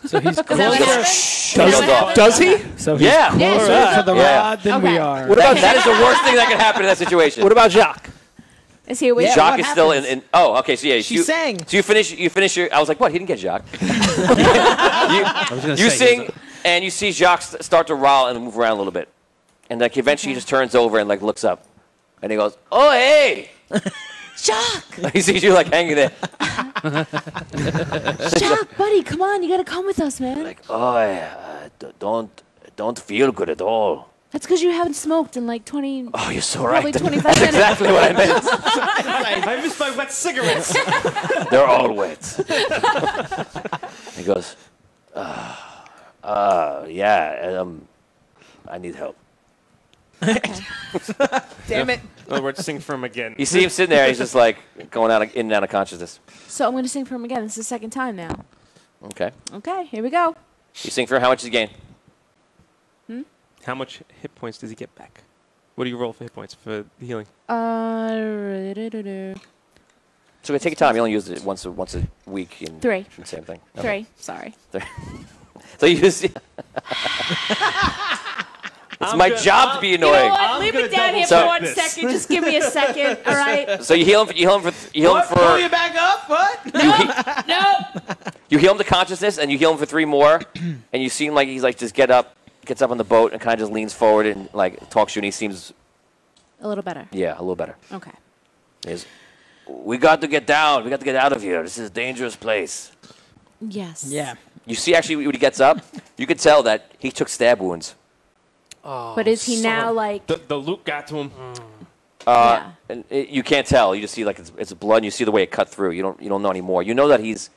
So he's Is that what happened? He goes off. Does he? So he's Yeah. closer to the Yeah. rod than Okay. we are. That is the worst thing that can happen in that situation. What about Jacques? Is he awake? Yeah. Jacques what is still happens? in. Oh, okay. So yeah, She you sang. So you finish your. I was like, what? He didn't get Jacques. you sing, and you see Jacques start to roll and move around a little bit, and like eventually he just turns over and like looks up, and he goes, "Oh hey!" Jacques! He sees you like hanging there. Jacques, buddy, come on. You gotta come with us, man. Like, oh, don't feel good at all. That's because you haven't smoked in like 20, Oh, you're so probably right. 25 That's minutes. exactly what I meant. I missed my wet cigarettes. They're all wet. He goes, yeah, I need help. Damn it. In other words, sing for him again. You see him sitting there, he's just like going in and out of consciousness. So I'm gonna sing for him again. This is the second time now. Okay. Okay, here we go. You sing for how much is he gain? How much hit points does he get back? What do you roll for hit points for the healing? So take your time. You only use it once a week. And 3. Same thing. 3. Sorry. So you see. It's my job to be annoying. You know what? I'm Leave gonna it down here double for 1 check this. second. Just give me a second, all right? So you heal him Pull you back up? What? No. you heal him to consciousness, and you heal him for 3 more, and you seem like he's like just gets up on the boat and kind of just leans forward and like talks to you, and he seems A little better. a little better. Okay. We got to get down. We got to get out of here. This is a dangerous place. Yes. Yeah. You see, actually, when he gets up, you can tell that he took stab wounds. But is he now like? The loot got to him. Yeah. And you can't tell. You just see like it's blood. And you see the way it cut through. You don't know anymore. You know that he's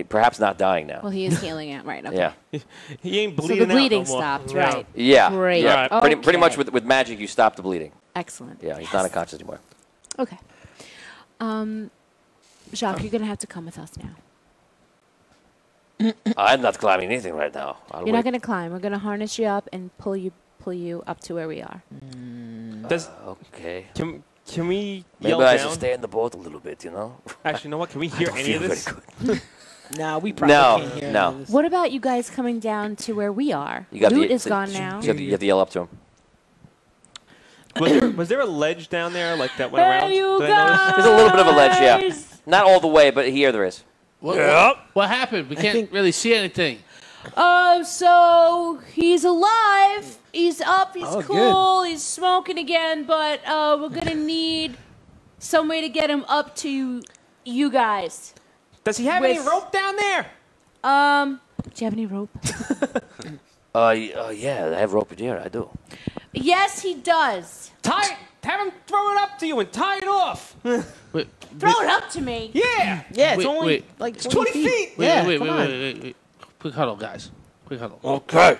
perhaps not dying now. Well, he is healing it, right? Okay. Yeah. He ain't So bleeding the bleeding out no more. stopped, Yeah. right? Yeah. Great. Yeah. Okay. Pretty much with magic, you stop the bleeding. Excellent. Yeah. He's not unconscious anymore. Okay. Jacques, you're gonna have to come with us now. I'm not climbing anything right now. You're not gonna climb. We're gonna harness you up and pull you up to where we are. Okay. Can we Maybe yell I down? should stay in the boat a little bit. You know. Actually, you know what? Can we hear any of this? Nah, we probably can't hear any of this. What about you guys coming down to where we are? You got Loot is gone now. You have to yell up to him. Was there a ledge down there like that went Hey, around? you Did I notice? There's a little bit of a ledge, yeah. guys! Not all the way, but here there is. What happened? We can't think- really see anything. So he's alive. He's up. He's Oh, cool. He's smoking again. But we're gonna need some way to get him up to you guys. Does he have any With- rope down there? Do you have any rope? Yeah, I have rope in here. I do. Yes, he does. Tie it. Have him throw it up to you and tie it off. Wait, Throw it up to me. Yeah. Yeah, it's Wait, only wait. like It's 20 feet. Yeah, wait, come on. wait. Quick huddle, guys. Quick huddle. Okay.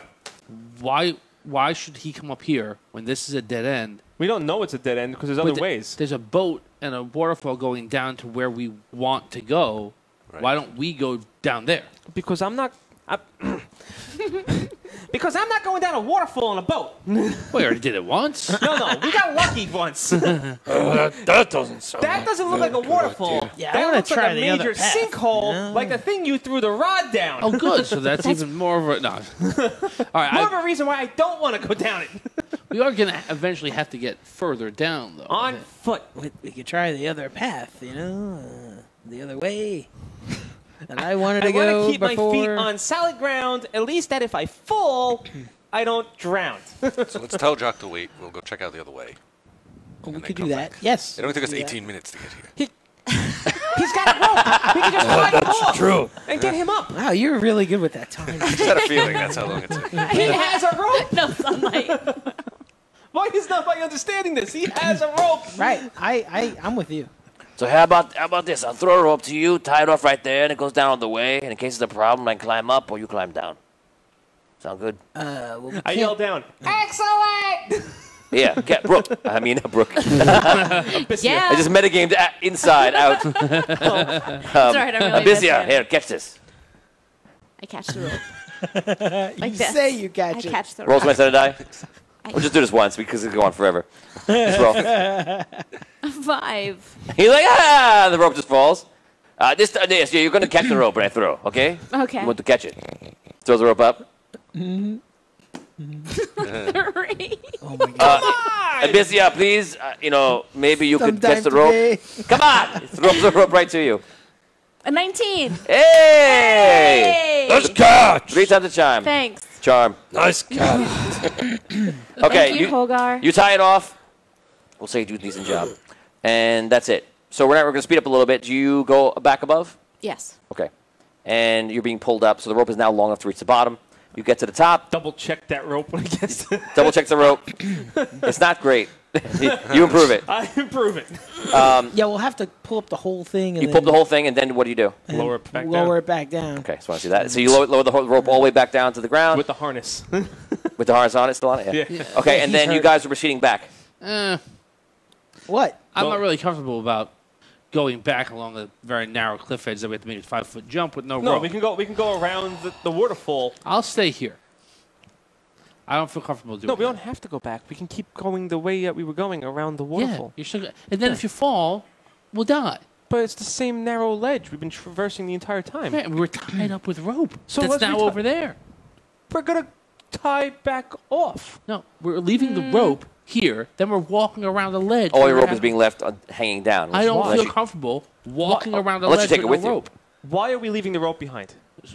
Why should he come up here when this is a dead end? We don't know it's a dead end because there's other ways. There's a boat and a waterfall going down to where we want to go. Right. Why don't we go down there? Because I'm not. Because I'm not going down a waterfall on a boat. We already did it once. No, we got lucky once. That doesn't sound. That doesn't look like a waterfall. Yeah, I that wanna looks try like a the other major path, sinkhole, you know? like the thing you threw the rod down. Oh, good. So that's even more of a no. All right, More of a reason why I don't want to go down it. we are gonna eventually have to get further down, though. On foot. We could try the other path, you know, the other way. And I wanted to I want go to keep before. my feet on solid ground, at least that if I fall, I don't drown. So let's tell Jock to wait. We'll go check out the other way. Oh, we and could then do come that. back. Yes. It only took us do that. 18 minutes to get here. He's got a rope. We can just tie him off True. and get him up. Wow, you're really good with that time. I just had a feeling that's how long it took. He has a rope. No sunlight. Why is not my understanding this? He has a rope. Right. I'm with you. So how about this? I'll throw a rope to you, tie it off right there, and it goes down on the way. And in case there's a problem, I can climb up or you climb down. Sound good? Well, we I can't- yell down. Excellent. Yeah, Brooke. Brooke. Yeah. I just metagamed inside, out. It's all right, I'm really missing Abizia, it. here, catch this. I catch the rope. You this. say you I catch it. catch the Roll rope. somebody set a die. We'll just do this once because it'll go on forever. Just roll. 5. He's like, the rope just falls. This, yeah, you're going to catch the rope when I throw, okay? Okay. You want to catch it. Throws the rope up. 3. Oh my god. Abizia, please, maybe you could Sometime catch the rope. today. Come on! Throws the rope right to you. A 19. Hey! Let's catch. 3 times the chime. Thanks. Charm. Nice catch. Okay, Thank you, Hogar. you tie it off. We'll say you do a decent job. And that's it. So we're going to speed up a little bit. Do you go back above? Yes. Okay. And you're being pulled up, so the rope is now long enough to reach the bottom. You get to the top. Double check that rope when it gets to Double check the rope. It's not great. You improve it. I improve it. Yeah, we'll have to pull up the whole thing. And You pull up the whole thing, and then what do you do? and Lower it back lower down. it back down. Okay, so I see that. So you lower the rope all the way back down to the ground With the harness. with the harness on it, still on it? Yeah. Okay, and then you guys are proceeding back. What? I'm Well- not really comfortable about going back along a very narrow cliff edge that we have to make a 5-foot jump with no No, rope. we can go around the waterfall. I'll stay here. I don't feel comfortable doing No, we that. don't have to go back. We can keep going the way that we were going around the waterfall. Yeah, you're still, and then if you fall, we'll die. But it's the same narrow ledge we've been traversing the entire time. Man, we were tied up with rope. So That's let's now reti- over there. We're gonna tie back off. No, we're leaving the rope here. Then we're walking around the ledge. All your rope is being left hanging down. I don't Unless feel comfortable walking around the unless ledge you take with it no with rope. Why are we leaving the rope behind?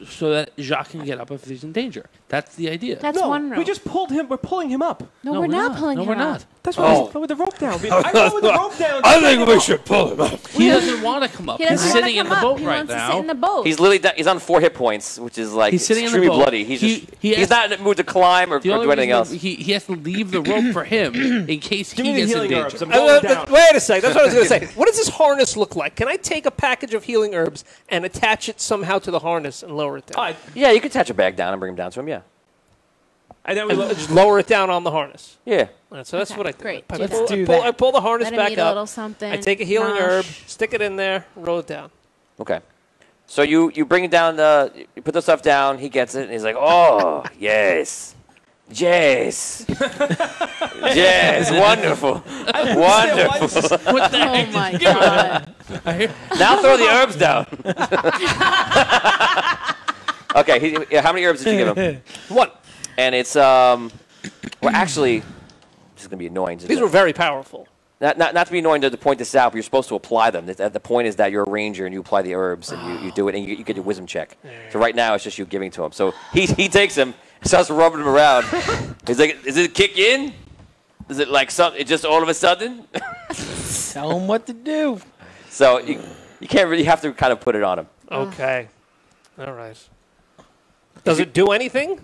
So that Jacques can get up if he's in danger. That's the idea. That's No, one rope. we just pulled him. We're pulling him up. no, we're not pulling No, him we're up. not. That's why he's with the rope down. I go with the rope down. I think we should pull him up. He doesn't want to come up. He He's doesn't wanna sitting in come the up. boat He right wants to now. sit in the boat. He's literally he's on 4 hit points, which is like He's sitting in the extremely boat. bloody. He's has- not in the mood to climb or The do only anything reason else. he has to leave the rope for him in case Give he me the gets in healing danger. herbs. I'm going down. Wait a sec. That's what I was going to say. What does this harness look like? Can I take a package of healing herbs and attach it somehow to the harness and lower it down? Yeah, you can attach a bag down and bring him down to him. Yeah. And then we And just lower it down on the harness. Yeah. Alright, so that's Okay, what I do. great. I Do pull, that. I pull, I pull the harness Let him back eat a up. little something. I take a healing Nosh. herb, stick it in there, roll it down. Okay. So you bring it down. You put the stuff down. He gets it, and he's like, "Oh yes, yes, yes, wonderful, wonderful." What the Oh heck? my god. Now throw the herbs down. Okay. How many herbs did you give him? 1. And it's well, actually, this is gonna be annoying. These were very powerful. Not to be annoying to point this out, but you're supposed to apply them. The point is that you're a ranger and you apply the herbs and you do it and you get your wisdom check. So right now it's just you giving to him. So he takes him, starts rubbing him around. He's like, "Does it kick in? Is it like something? It just all of a sudden?" Tell him what to do. So you can't really have to kind of put it on him. Okay. All right. Does it do anything?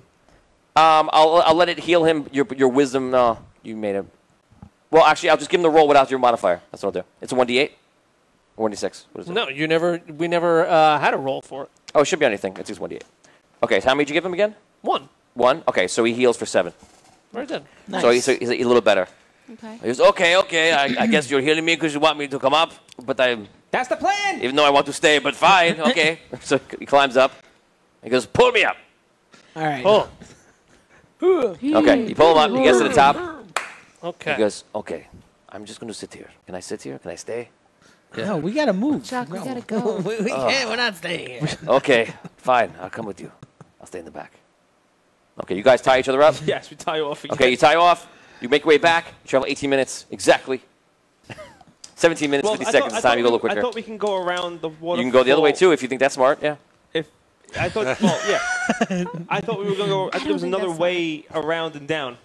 I'll let it heal him. Your wisdom. You made him. Well, actually, I'll just give him the roll without your modifier. That's what I'll do. It's a 1d8 or 1d6. What is it? No, we never had a roll for it. Oh, it should be anything. It's just 1d8. Okay, so how many did you give him again? 1. 1. Okay, so he heals for 7. Very good. Nice. So he's a little better. Okay. He goes, okay. I guess you're healing me because you want me to come up, but That's the plan. even though I want to stay, but fine, okay. So he climbs up. He goes, pull me up. All right. Oh, Okay, you pull him up. He gets to the top. okay. He goes, okay, I'm just going to sit here. Can I sit here? Can I stay? No, we gotta move. Jacques, we No. gotta go. we can't. We're not staying here. Okay, fine. I'll come with you. I'll stay in the back. Okay, you guys tie each other up? Yes, we tie you off again. Okay, you tie off. You make your way back. You travel 18 minutes. Exactly. 17 minutes, 50 seconds this time. You go a little I quicker. thought we can go around the water. You can go the other way, too, if you think that's smart. Yeah. I thought, well, yeah. I thought we were going to go. I think there was think another that's way around and down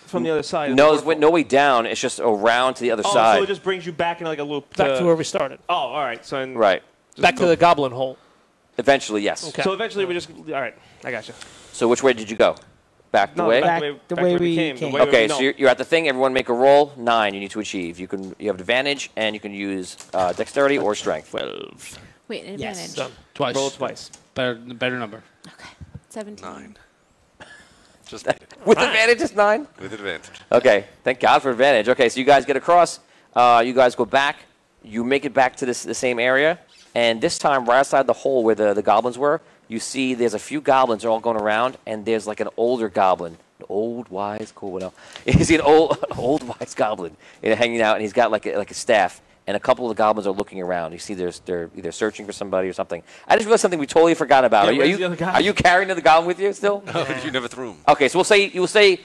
from the other side. No, there's no way down. It's just around to the other Oh, side. so it just brings you back in like a loop. Back to where we started. Oh, all right. So Right. Back to the goblin hole. Eventually, yes. Okay. So eventually we just. All right. I got you. So which way did you go? Back the way? back the way where we came. came. Okay, so you're at the thing. Everyone make a roll. 9 you need to achieve. You have advantage, and you can use dexterity or strength. 12. Wait, an Yes. advantage. Done. Twice. Roll twice. Better number. Okay. 17. 9. Just made it. With advantage, it's 9? With advantage. Okay, thank God for advantage. Okay, so you guys get across. You guys go back. You make it back to the same area. And this time, right outside the hole where the goblins were, you see there's a few goblins all going around, and there's like an older goblin. An old, wise, cool, what else? You see an old, wise goblin hanging out, and he's got like a staff. And a couple of the goblins are looking around. You see they're either searching for somebody or something. I just realized something we totally forgot about. Yeah, where's the other guy? Are you carrying the goblin with you still? Oh, you never threw him. Okay, so you will say,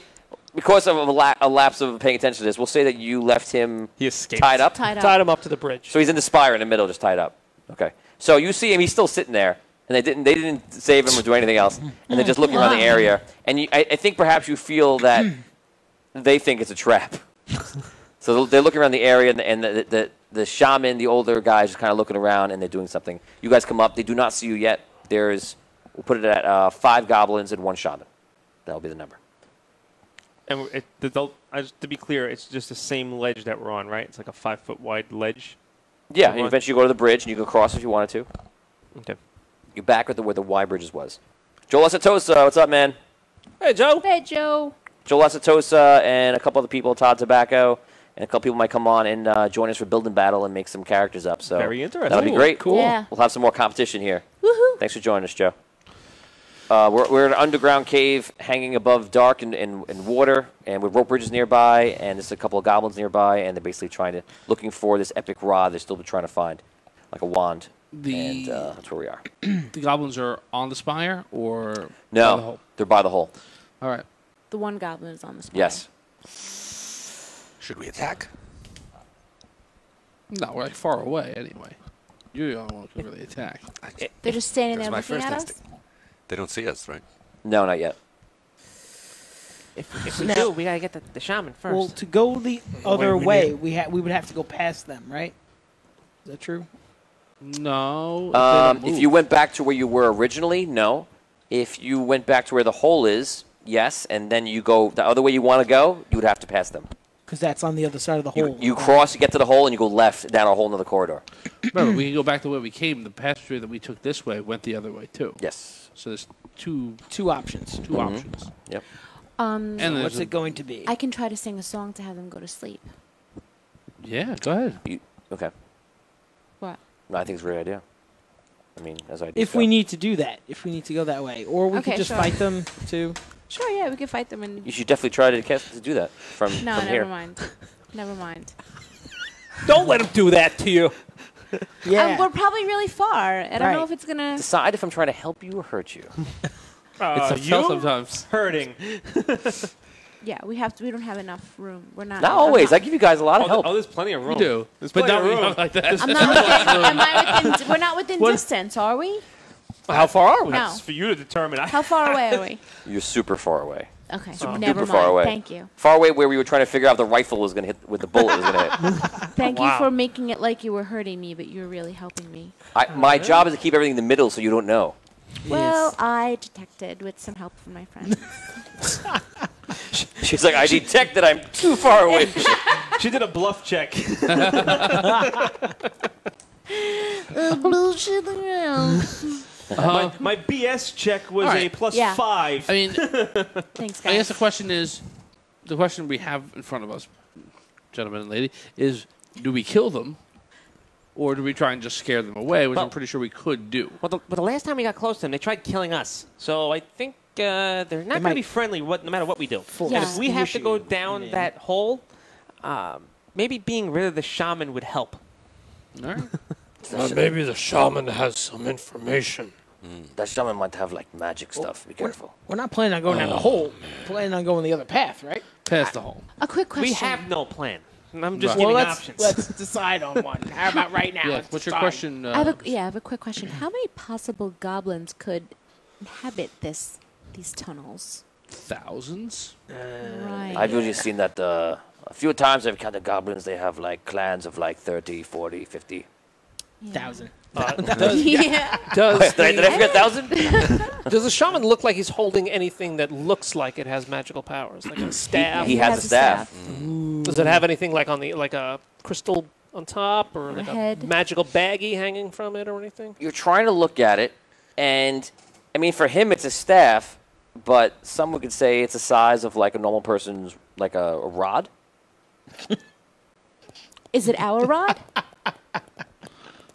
because of a lapse of paying attention to this, we'll say that you left him He escaped. tied up. Tied up. Tied him up to the bridge. So he's in the spire in the middle, just tied up. Okay. So you see him; he's still sitting there, and they didn't save him or do anything else, and they're just looking around the area. And I think perhaps you feel that they think it's a trap. So they're looking around the area, and the shaman, the older guy, is just kind of looking around, and they're doing something. You guys come up. They do not see you yet. We'll put it at 5 goblins and 1 shaman. That'll be the number. And to be clear, it's just the same ledge that we're on, right? It's like a 5-foot wide ledge. Yeah, Everyone- and eventually you go to the bridge, and you can cross if you wanted to. Okay. You're back at where the Y bridges was. Joel Asatosa, what's up, man? Hey, Joe. Hey, Joe. Joel Asatosa and a couple other people, Todd Tobacco, and a couple people might come on and join us for building battle and make some characters up. So Very interesting. that'll be great. Cool. Yeah. We'll have some more competition here. Woohoo. Thanks for joining us, Joe. We're in an underground cave hanging above dark and water, and with rope bridges nearby, and there's a couple of goblins nearby, and they're basically looking for this epic rod they're still trying to find, like a wand. And that's where we are. The goblins are on the spire or by the No, hole? they're by the hole. All right. The one goblin is on the spire. Yes. Should we attack? No, we're like far away anyway. You're the only one who can really attack. They're just standing That's there my looking first at instinct. They don't see us, right? No, not yet. If we do, we gotta get the shaman first. Well, to go the other we way, we would have to go past them, right? Is that true? No. If you went back to where you were originally, no. If you went back to where the hole is, yes. And then you go the other way you want to go, you would have to pass them. Because that's on the other side of the hole. You cross, you get to the hole, and you go left down a whole another corridor. Remember, we can go back to where we came. The passageway that we took this way went the other way too. Yes. So there's two options. Two options. Yep. And there's What's it going to be? I can try to sing a song to have them go to sleep. Yeah, go ahead. Okay. What? No, I think it's a great idea. I mean, as I If we need to do that, if we need to go that way, or we could just sure. fight them too. Sure, yeah, we can fight them and. You should definitely try to do that from No, from never here. mind. Never mind. Don't let him do that to you. Yeah. We're probably really far. I don't know Right. if it's gonna. Decide if I'm trying to help you or hurt you. It's a tell sometimes. Hurting. Yeah, we have to. We don't have enough room. We're not. Not always. I give you guys a lot of help. Oh, there's plenty of room. You do. There's But plenty not of room. like that. I'm not within, am I within, we're not within distance, are we? How far are we? No. That's for you to determine. How far away are we? You're super far away. Okay, Super never mind. far away. Thank you. Far away where we were trying to figure out if the rifle was going to hit, with the bullet was going to hit. Thank you Wow. for making it like you were hurting me, but you're really helping me. My job is to keep everything in the middle so you don't know. Well, I detected with some help from my friends. She's like, I detected I'm too far away. She did a bluff check. Bullshit around. My BS check was All a right. plus Yeah. 5. I mean, Thanks, I guess guys. the question is, the question we have in front of us, gentlemen and lady, is do we kill them, or do we try and just scare them away, which Well- I'm pretty sure we could do. Well, but the last time we got close to them, they tried killing us. So I think they're not going to might- be friendly no matter what we do. Yeah. And if we have to go Issue. down Yeah. that hole, maybe being rid of the shaman would help. All right. Maybe the shaman has some information. That shaman might have like magic stuff. Be careful. We're not planning on going down the hole. We're planning on going the other path, right? Past the hole. A quick question. We have no plan. I'm just Well, giving let's options. decide on one. How about right now? Yeah. Let's What's your decide. question? I have a quick question. How many possible goblins could inhabit these tunnels? Thousands. Right. I've usually seen that a few times I've counted goblins. They have like clans of like 30, 40, 50. 1,000. yeah. Does Did I forget 1,000? does the shaman look like he's holding anything that looks like it has magical powers, like a staff? He has a staff. Does it have anything like like a crystal on top, or like a head. magical baggie hanging from it, or anything? You're trying to look at it, and I mean, for him, it's a staff, but someone could say it's the size of like a normal person's, like a rod. Is it our rod?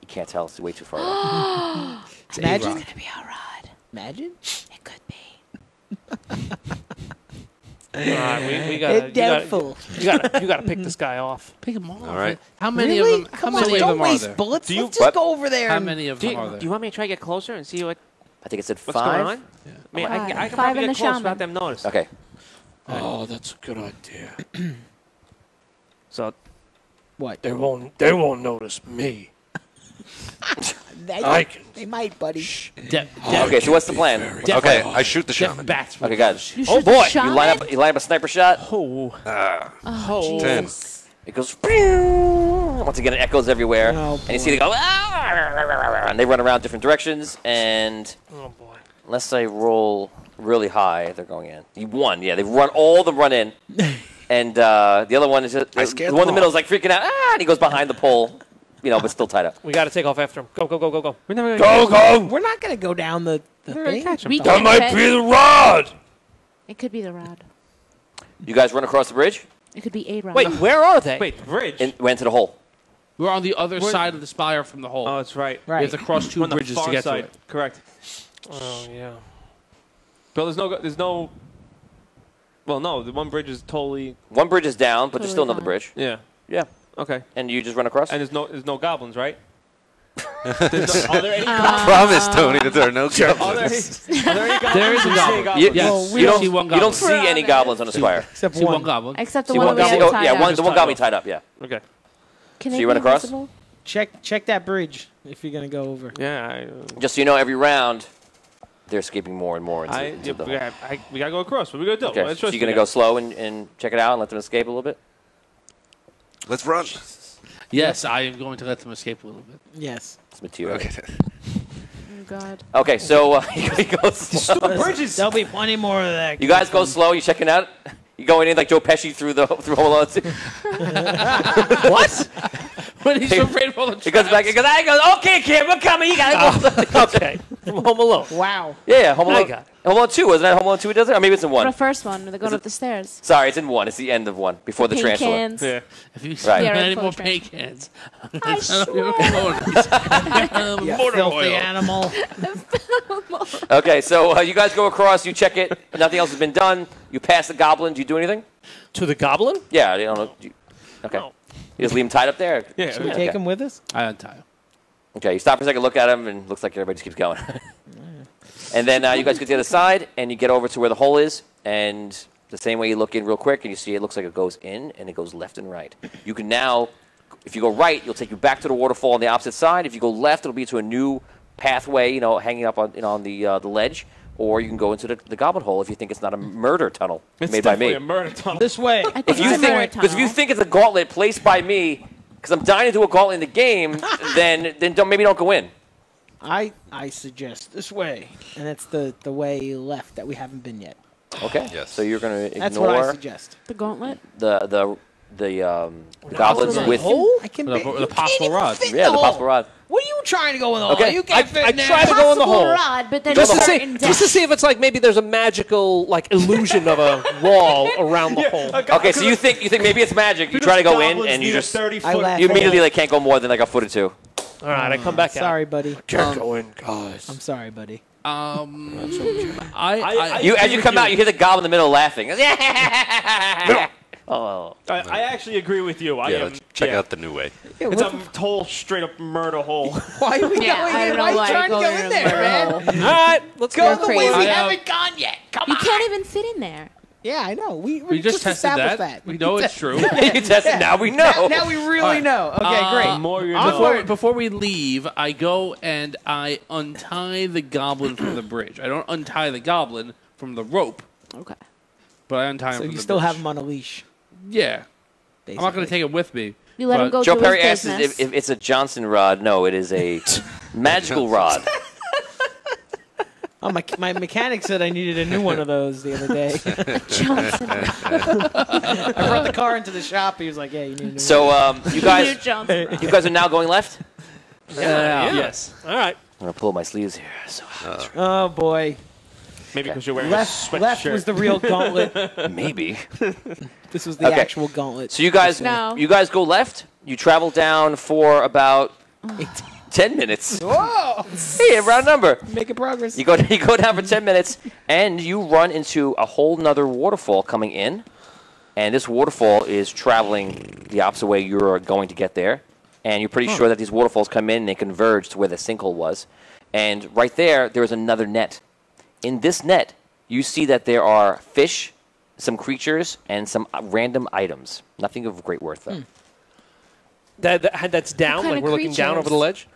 You can't tell; it's way too far away. Imagine. It's gonna be our rod. Imagine. It could be. All right, we gotta, Doubtful. you gotta pick this guy off. Pick them all. All right. How many Really? of them? How Come on, many of don't them are waste there? bullets. Do you- Let's just what? go over there. How and- many of Do them are you, there? do you want me to try to get closer and see what's I think it said going 5. on? I mean, I can Five probably and get the close shaman. without them notice. Okay. Oh, that's a good idea. So What? They won't notice me. They, I can. they might, buddy. Okay. So what's the plan? Okay, I shoot the shaman. Bats. Okay, guys. You Oh shoot the boy! shaman? You line up a sniper shot. Oh, 10. Jesus. It goes. Once again, it echoes everywhere, Oh, and you see they go. And they run around different directions, and Oh boy. unless I roll really high, they're going in. You won, yeah. They run all of them run in, and the other one is just, I the scared one in the them middle off. is like freaking out, and he goes behind the pole, but still tied up. We gotta take off after him. Go, go, go, go, go. we're never gonna Go! We're not going to go down the thing. catch him. We That can't might bet- be the rod! It could be the rod. You guys run across the bridge It could be a rod. Wait, where are they? Wait, the bridge. and went to the hole. We're on the other side of the spire from the hole. Oh, that's right. We Right. have to cross two We're on the bridges far to get side. to it. Correct. Oh yeah. But there's no. Well, no, the one bridge is totally. One bridge is down, but there's still Totally another fine. bridge. Yeah. Yeah, Okay. and you just run across. And there's no goblins, right? Are there any goblins? Promise, Tony, that there are no Are there goblins. any goblins? There is a You goblin. say goblins? Yes. we You don't don't, see one you don't goblin. see any goblins on the spire. Except See one one. goblin. Except the See one one we goblin? have Oh, tied yeah, up. the one got me tied up, yeah. Okay. Can So they you be run across? invisible? Check that bridge if you're gonna go over. Yeah. Just so you know, every round, they're escaping more and more into the we hole. gotta go across. What are we gonna do? Okay, Let's so trust you're going to you go guys. slow and check it out and let them escape a little bit? Let's run. Yes, I am going to let them escape a little bit. Yes. It's material. Okay. Oh, God. Okay, so you go slow. Bridges. There'll be plenty more of that. You guys go slow. You checking out. You going in like Joe Pesci through Home Alone. What? But he's so afraid of all the He goes back. He goes, okay, kid, we're coming. You gotta go. Okay. From Home Alone. Wow. Yeah, Home I Alone. got it. Home Alone 2, wasn't that Home Alone 2 he does it? Or maybe it's in 1. The first one, they're going up the stairs. Sorry, it's in 1. It's the end of 1, before the Paint tarantula. cans. Yeah. If you Right. see Yeah, any full more of paint cans, I swear. motor Filthy oil. animal. Okay, so you guys go across. You check it. Nothing else has been done. You pass the goblin. Do you do anything? To the goblin? Yeah, I don't know. Okay. No. You just leave him tied up there? Yeah. Should we Okay. take him with us? I untie him. Okay, you stop for a second, look at him, and it looks like everybody just keeps going. And then you guys get to the other side, and you get over to where the hole is, and the same way you look in real quick, and you see it looks like it goes in, and it goes left and right. You can now, if you go right, it'll take you back to the waterfall on the opposite side. If you go left, it'll be to a new pathway, hanging up on the ledge, or you can go into the goblin hole if you think it's not a murder tunnel It's made by me. definitely a murder tunnel. This way. I think If you it's a think, mirror because if you tunnel. think it's a gauntlet placed by me, because I'm dying to do a gauntlet in the game, then maybe don't go in. I suggest this way, and it's the way left that we haven't been yet. Okay. Yes. So you're going to That's what I ignore suggest. The gauntlet? the goblins Also with hole? I can The possible rod. the possible rod. What are you trying to go in the hole? Okay. You can't fit I in there. tried to go in the Possible hole. rod, but then Just to, certain see, just to depth. see if it's like maybe there's a magical like illusion of a wall around the hole. Okay, so you think maybe it's magic. You try to go in and you just 30-foot I laugh. you immediately like can't go more than like a foot or two. All right, I come back out. Sorry, buddy. Can't go in, guys. I'm sorry, buddy. I You as agree you with come you. out, you hear the goblin in the middle laughing. Oh. I actually agree with you. I Yeah, am. let's check yeah. out the new way. It's a total straight up murder hole. Why are we Yeah, going I in? don't know Why are why you trying to you're go going in in there, the man? All right, let's Go go. the way we crazy. haven't gone yet. Come You on. can't even fit in there. Yeah, I know. We just tested established that. We know it's true. You tested. Now we know. Now we really know. Okay, great. More you're Before we leave, I go and I untie the goblin from the bridge. I don't untie the goblin from the rope, Okay. but I untie him So from you the still bridge. have him on a leash. Yeah. I'm not going to take it with me. You let him But go Joe do Perry his asks business. if it's a Johnson rod. No, it is a magical rod. Oh, my mechanic said I needed a new one of those the other day. Johnson. I brought the car into the shop. He was like, "Yeah, you need a new one." So you guys Johnson. are now going left. Yes. All right. I'm gonna pull my sleeves here. So Oh boy, Maybe because you're wearing a left sweatshirt. was the real gauntlet. maybe. This was the Okay. actual gauntlet. So you guys No. go left. You travel down for about 10 minutes. Whoa, Hey, a round number. making progress. You go down for 10 minutes, and you run into a whole nother waterfall coming in. And this waterfall is traveling the opposite way you're going to get there. And you're pretty sure that these waterfalls come in and they converge to where the sinkhole was. And right there is another net. In this net, you see that there are fish, some creatures, and some random items. Nothing of great worth, though. That's down, What kind like of we're looking down creatures? over the ledge.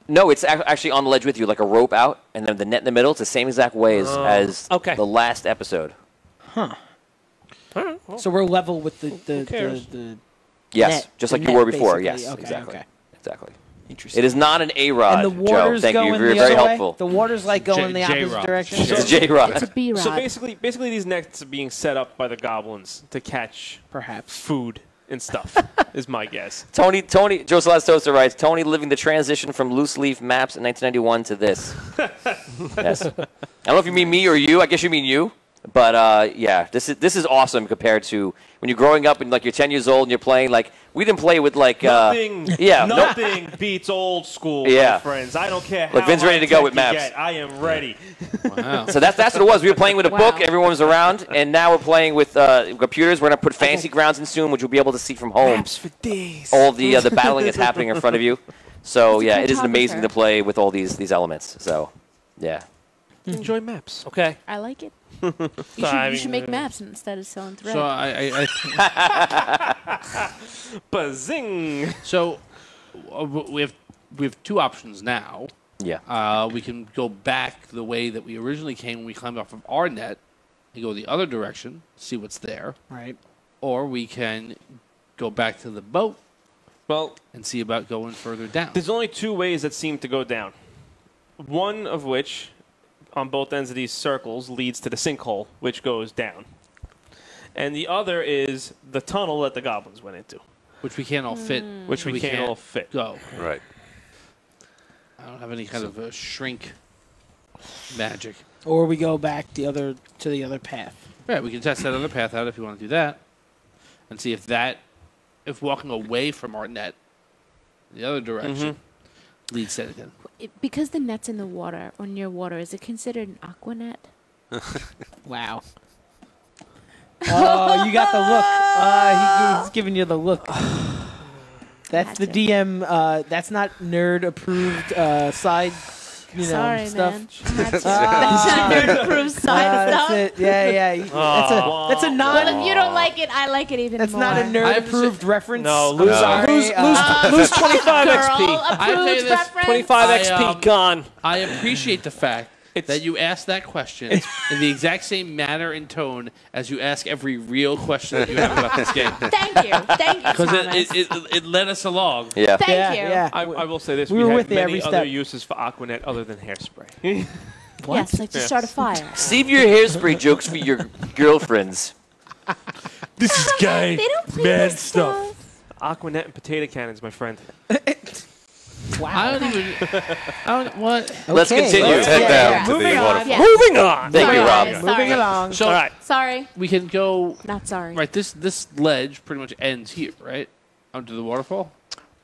No, it's actually on the ledge with you, like a rope out, and then the net in the middle. It's the same exact way as okay. the last episode. So we're level with the cares? Yes, net, just the like you net, were before. basically. Yes, Okay, exactly. okay. Exactly. Interesting. It is not an A-Rod, And the Joe. waters Thank go you. in You're the very other way? helpful. The waters like go in the opposite J-Rod. direction. It's a J-Rod. It's a B-rod. So basically, these nets are being set up by the goblins to catch Perhaps. food and stuff. is my guess. Tony, Joe Celeste Toaster writes, Tony living the transition from loose leaf maps in 1991 to this. Yes. I don't know if you mean me or you. I guess you mean you. But yeah, this is awesome compared to when you're growing up and like you're 10 years old and you're playing like we didn't play with like Nothing. yeah, Nothing beats old school, Yeah. my friends. I don't care Look, how Vin's ready to go high-tech with you maps. get. I am ready. Wow. So that's what it was. We were playing with a Wow. book. Everyone was around, and now we're playing with computers. We're gonna put fantasy grounds in soon, which you'll be able to see from home. Maps for days. All the battling is happening in front of you. So It's a yeah, it is amazing cartographer. to play with all these elements. So yeah. Enjoy maps. Okay. I like it. I You should make mean, maps instead of selling thread. So I Bazing! so we have two options now. Yeah. We can go back the way that we originally came when we climbed off of our net and go the other direction, see what's there. Right. Or we can go back to the boat Well, and see about going further down. there's only two ways that seem to go down. One of which, on both ends of these circles, leads to the sinkhole, which goes down. And the other is the tunnel that the goblins went into, Which we can't all fit. which we can't all fit. go. Right. I don't have any kind of shrink magic. Or we go back to the other path. Right, we can test that other path out if you want to do that, and see if walking away from our net, the other direction, leads to it again. Because the net's in the water or near water, is it considered an aqua net? Wow. Oh, you got the look. He's giving you the look. That's the Gotcha. DM. That's not nerd approved side. Sorry, stuff. man. That's not nerd approved side That's stuff. it. Yeah. That's a non. Well, if you don't like it, I like it even That's more. not a I nerd have to approved reference. No, I'm lose, sorry. lose 25 Girl XP. I tell you approved this, reference. 25 I, XP gone. I appreciate the fact that you asked that question in the exact same manner and tone as you ask every real question that you have about this game. Thank you. Thank you, Because Thomas. it led us along. Yeah. Thank you. Yeah. I will say this: We we, were had with you many every other step. uses for Aquanet other than hairspray. Yes, like to start a fire. Save your hairspray jokes for your girlfriends. This is gay. They don't play Man this stuff. Aquanet and potato cannons, my friend. I don't even. What? Let's Okay, continue. Let's head down to Moving the on. waterfall. Yeah. Moving on. Thank you, Sorry, Rob. sorry. Moving along. So All right. Sorry. we can go Not sorry. right. This ledge pretty much ends here, right? Under the waterfall.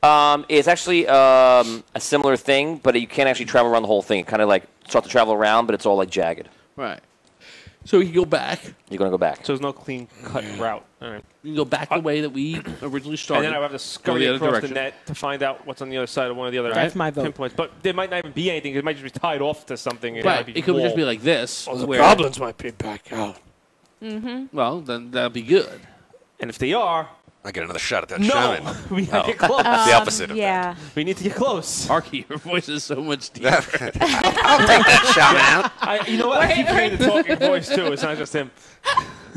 It's actually a similar thing, but you can't actually travel around the whole thing. You kind of like start to travel around, but it's all like jagged. Right. So we can go back. You're gonna go back. So there's no clean cut route. All right. We can go back the way that we originally started. And then I have to Go scurry the other across direction. the net to find out what's on the other side of one of the other That's my vote. pinpoints. But there might not even be anything. It might just be tied off to something. And Right. might It could just be wall. like this. Oh, the where, goblins might be back out. Well, then that'll be good. And if they are, I get another shot at that no, shaman. we gotta get close. The opposite of Yeah. We need to get close. Arky, your voice is so much deeper. that. I'll take that shaman out. You know what? I keep hearing the talking voice too. It's not just him.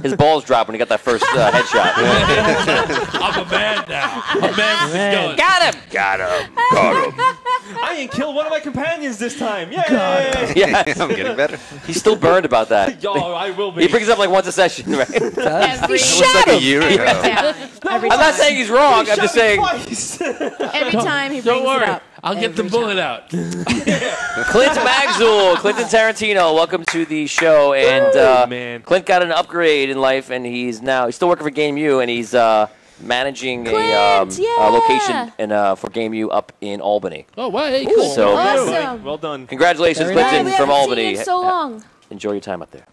His balls dropped when he got that first headshot. I'm a man now. A man with a gun. Got him. Got him. Got him. I ain't killed one of my companions this time. Yay! Yeah. I'm getting better. He's still burned about that. Yo, I will be. He brings it up like once a session, right? Every, It was like a year ago. every I'm not time. saying he's wrong. I'm just saying Every time he brings Don't it worry. up. I'll get the Every bullet out. Clint Magzul, Clinton Tarantino, welcome to the show. And man. Clint got an upgrade in life, and he's still working for Game U, and he's managing Clint, a location for Game U up in Albany. Oh, wow. Hey, cool. So Awesome. Well done. congratulations, Very Clinton, we from haven't Albany. seen you in so long. Enjoy your time up there.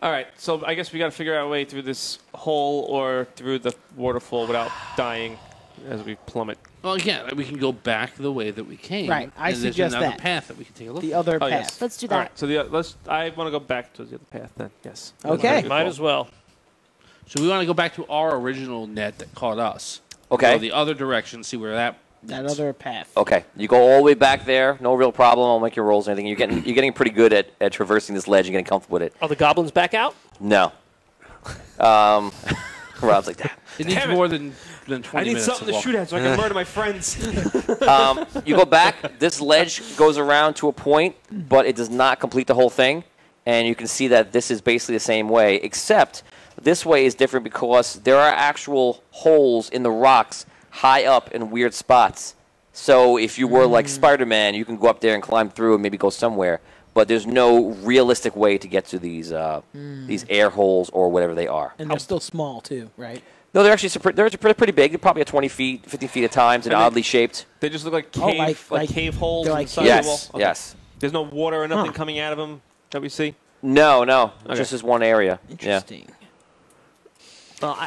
All right, so I guess we got to figure out a way through this hole or through the waterfall without dying as we plummet. Well, again, we can go back the way that we came. Right, I and suggest there's another that. path that we can take a look The at. other Oh, path. yes. Let's do All that. right, so I want to go back to the other path then. Yes. Okay. Might as well. So we want to go back to our original net that caught us. Okay. Go the other direction, see where that That other path. Okay, you go all the way back there. No real problem. I'll make your rolls and everything. You're getting pretty good at traversing this ledge and getting comfortable with it. Are the goblins back out? No. Rob's like that. It needs Damn it. more than 20 I need minutes something to walk. shoot at so I can murder my friends. You go back. This ledge goes around to a point, but it does not complete the whole thing. And you can see that this is basically the same way, except this way is different because there are actual holes in the rocks high up in weird spots. So if you were like Spider-Man, you can go up there and climb through and maybe go somewhere. But there's no realistic way to get to these air holes or whatever they are. And they're still small, too, right? No, they're actually they're pretty big. They're probably at 20 feet, 50 feet at times, and And they- oddly shaped. They just look like Oh, cave, like cave holes they're in like the side of the wall. Yes, Okay. yes. There's no water or nothing Huh. coming out of them that we see. No, Okay. just this one area. Interesting. Well,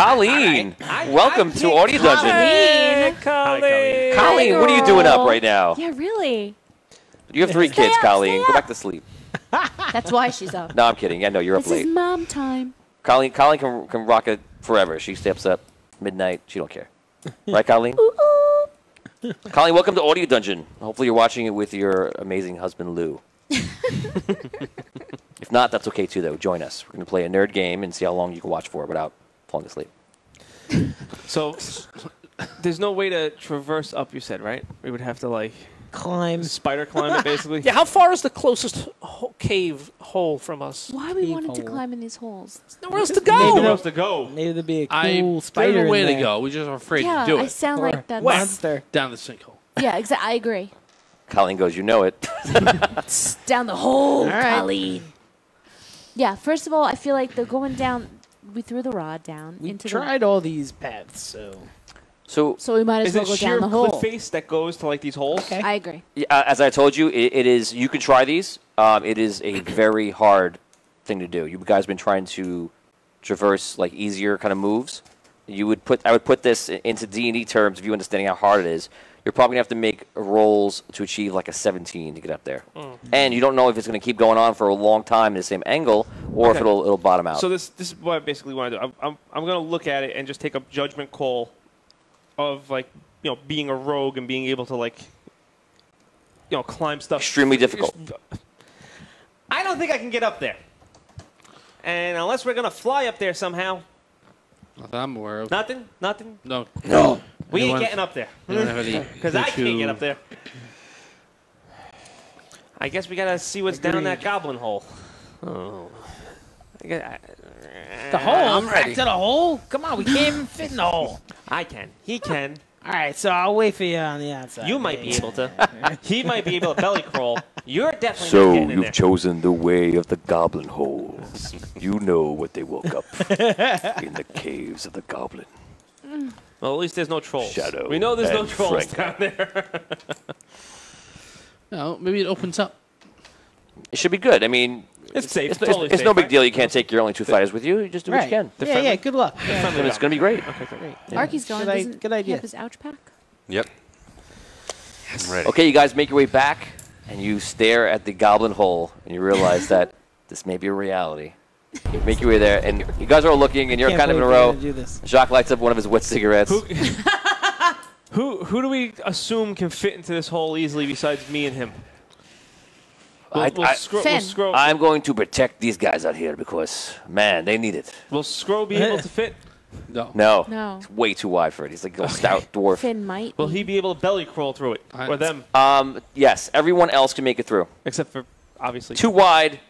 Colleen, welcome to Audio Dungeon. Colleen. Colleen. Colleen, what are you doing up right now? Yeah, really. You have 3 kids, up, Colleen. stay Go up. back to sleep. That's why she's up. No, I'm kidding. Yeah, no, you're up This is late. mom time. Colleen can rock it forever. She steps up midnight. She don't care. Right, Colleen? Ooh, ooh. Colleen, welcome to Audio Dungeon. Hopefully you're watching it with your amazing husband, Lou. If not, that's okay too, though. Join us. We're going to play a nerd game and see how long you can watch for without falling asleep. So there's no way to traverse up, you said, right? We would have to, like, Climb. spider climb it, basically. Yeah, how far is the closest cave hole from us? Why we wanted to hole. climb in these holes? Nowhere else to Maybe go. Where else to go? Maybe there'd be a I cool spider there's a way in to there. go. We just are afraid Yeah, to do I it. sound Or like that's... monster. Down the sinkhole. Yeah, exactly. I agree. Colleen goes, you know it. Down the hole, right. Colleen. Yeah, first of all, I feel like they're going down... We threw the rod down We into tried all these paths, so So, So we might as Is well it go sheer down the cliff hole. face that goes to, like, these holes? Okay. I agree. as I told you, it is. You can try these. It is a very hard thing to do. You guys have been trying to traverse like easier kind of moves. I would put this into D&D terms if you understanding how hard it is. You're probably gonna have to make rolls to achieve like a 17 to get up there, and you don't know if it's gonna keep going on for a long time in the same angle or if Okay. it'll bottom out. So this is what I basically want to do. I'm going to look at it and just take a judgment call of, like, you know, being a rogue and being able to, like, you know, climb stuff. Extremely difficult. I don't think I can get up there. And unless we're going to fly up there somehow, Not that I'm aware of. nothing. No. We ain't Anyone- getting up there. You don't have any Because I can't get up there. I guess we got to see what's down that goblin hole. Oh. the hole. I'm ready. Back to the hole. Come on, we can't even fit in the hole. I can. He can. All right, so I'll wait for you on the outside. You might be able to. He might be able to belly crawl. You're definitely not So getting in you've there. chosen the way of the goblin holes. You know what they woke up in the caves of the goblin. Well, at least there's no trolls. Shadow We know there's no and trolls Frank. down there. No, maybe it opens up. It should be good. I mean, It's safe. it's Totally no safe, big right? deal. You can't take your only 2 fighters with you. You just do what Right. you can. Yeah, yeah. Good luck. And it's going to be great. Arky's going. Doesn't good he idea. have his ouch pack? Yep. I'm ready. Okay, you guys make your way back, and you stare at the goblin hole, and you realize that this may be a reality. You make your way there, and you guys are all looking, and you're Can't kind of in a believe we're row. gonna do this. Jacques lights up one of his wet cigarettes. Who do we assume can fit into this hole easily besides me and him? We'll I- Finn. Scro I'm going to protect these guys out here because, man, they need it. will Scro be able to fit? No. No. No. It's way too wide for it. He's like a stout dwarf. Finn might. Will he be able to belly crawl through it? I- Or them? Yes, everyone else can make it through. Except for, obviously. Too wide,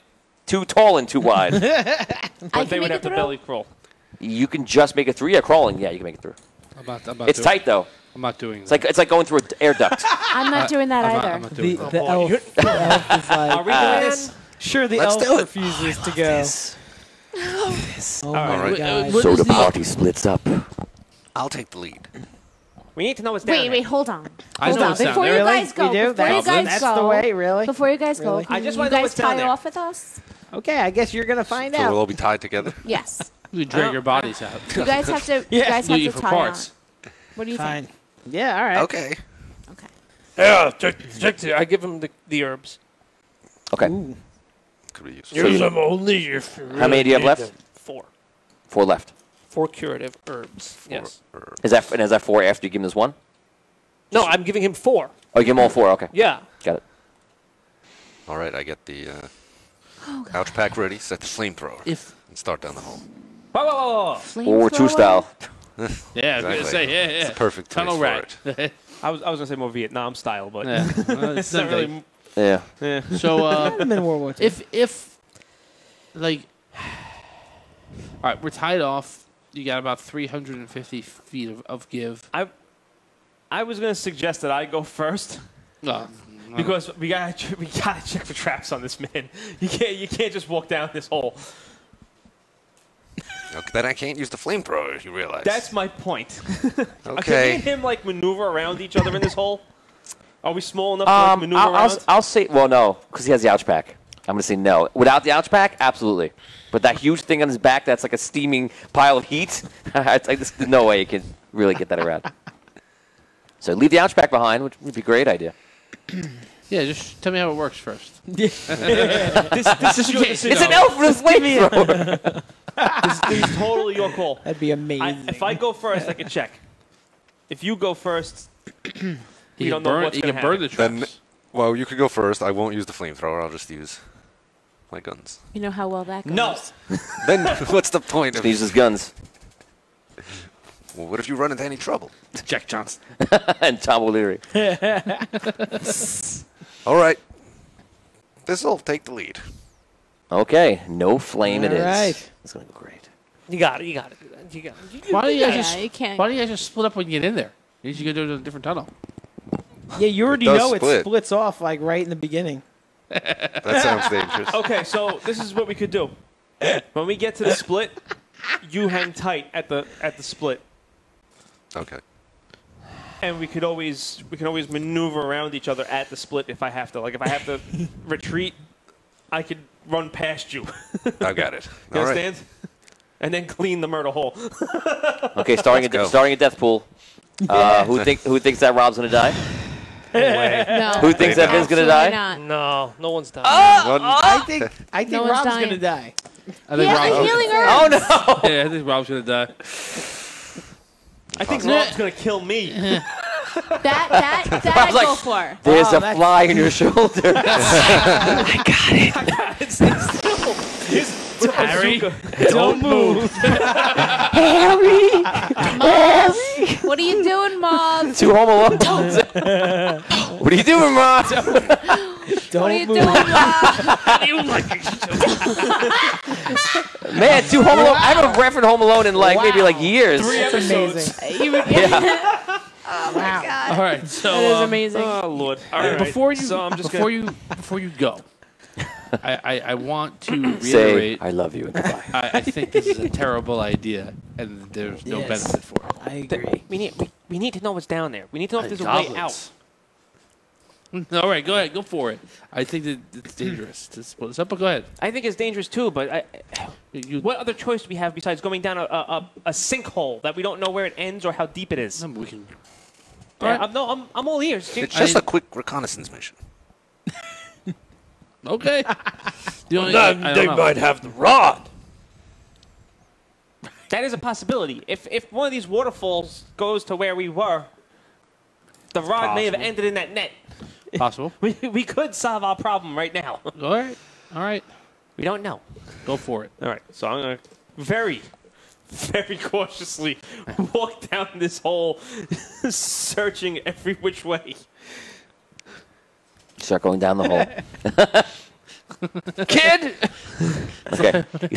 too tall, and too wide. I But can they would make have it to through. belly crawl. You can just make it through. Yeah, crawling. Yeah, you can make it through. I'm not It's doing, tight though. I'm not doing It's like going through an air duct. I'm not doing that either. I'm not The, doing that. the elf is like, Are we doing this? sure, the Let's elf do it. refuses to go. Oh my right. god. What So is the the- party splits up. I'll take the lead. We need to know what's down there. Wait, hold on. I Hold know on. what's down Before there. you Really? guys go, You do? before you guys That's go, the way, really? before you guys go, Really? can I just you wanna know guys what's down tie there. off with us? Okay, I guess you're gonna find So out. we'll all be tied together? Yes. We drag your bodies out. You guys have to. Yeah. You guys Leave have you to for tie parts. on. What do you Fine. think? Yeah, all right. Okay. Okay. Yeah, check I give him the herbs. Okay. Ooh. Could be useful. Use them only if you How many do you have need left? them. 4. 4 left. 4 curative herbs. Yes. Is that 4 after you give him this one? No, I'm giving him 4. Oh, you give him all 4. Okay. Yeah. Got it. All right, I get the Oh, God. ouch pack ready, set the flamethrower, If and start down the hole. Whoa, whoa, whoa, whoa. World War II Flamethrower? style. yeah, I was gonna Exactly. say yeah. It's the perfect tunnel place for rat. I was gonna say more Vietnam style, but Yeah. Well, it's not really. Yeah. Yeah. So I'm in World War II. if like, all right, we're tied off. You got about 350 feet of give. I was gonna suggest that I go first because we gotta check for traps on this man. You can't just walk down this hole. Okay, then I can't use the flamethrower, you realize. That's my point. Can me and okay. him like maneuver around each other in this hole? Are we small enough to like, maneuver around? I'll say, well, no, because he has the ouch pack. I'm going to say no. Without the ouch pack, absolutely. But that huge thing on his back that's like a steaming pile of heat, it's like, there's no way you can really get that around. So leave the ouch pack behind, which would be a great idea. Yeah, just tell me how it works first. This is your decision. It's an elf with a flamethrower. This is totally your call. That'd be amazing. If I go first, I can check. If you go first, we You don't can know burn, what's you going can to burn happen. the traps. Then, well, you could go first. I won't use the flamethrower. I'll just use my guns. You know how well that goes. No. Then what's the point of He uses guns. Well, what if you run into any trouble? Jack Johnson. And Tom O'Leary. All right. This'll take the lead. Okay, no flame it is. All right. It's going to go great. You got it. You got to do that. You got it. Why don't you guys Yeah, just you can't. Why don't you guys just split up when you get in there? You should go to a different tunnel. Yeah, you already does know split. it splits off like right in the beginning. That sounds dangerous. Okay, so this is what we could do. When we get to the split, you hang tight at the split, Okay. and we can always maneuver around each other at the split if I have to. Like if I have to retreat, I could run past you. I got it. You All right. understand? And then clean the murder hole. Okay, starting go. a death pool. Who thinks that Rob's going to die? No. Who thinks that Vin's going to Absolutely die? not. No, no one's dying. One- I think No one's Rob's dying. gonna die. I think Yeah, Rob's the healing herb. Oh, no! Yeah, I think Rob's gonna die. I think Rob's gonna kill me. That I'd like- go for. There's Oh, a that's- fly in your shoulder. It's still Harry, Don't move. What are you doing, Mom? Two Home Alone. What are you doing, Mom? What are you Don't doing, move. Mom? Man, two Home Alone. I haven't referenced Home Alone in maybe years. That's amazing. Yeah. Oh my God. all right. So That is amazing. Oh Lord! All right. before you so I'm just before you go, I want to Say, reiterate. I love you and goodbye. I think this is a terrible idea, and there's no Yes. benefit for it. I agree. we need to know what's down there. We need to know if there's a Goblins. way out. All right, go ahead, go for it. I think that it's dangerous to split this up, but go ahead. I think it's dangerous too, but what other choice do we have besides going down a sinkhole that we don't know where it ends or how deep it is? We can. Yeah, I'm all ears. It's just a quick reconnaissance mission. Okay. The only, Then I they don't know. might have the rod. That is a possibility. If one of these waterfalls goes to where we were, the rod may have possible. ended in that net. Possible. We could solve our problem right now. All right. We don't know. Go for it. All right, so I'm going to very, very cautiously walk down this hole, searching every which way. Start going down the hole. Kid! Okay. You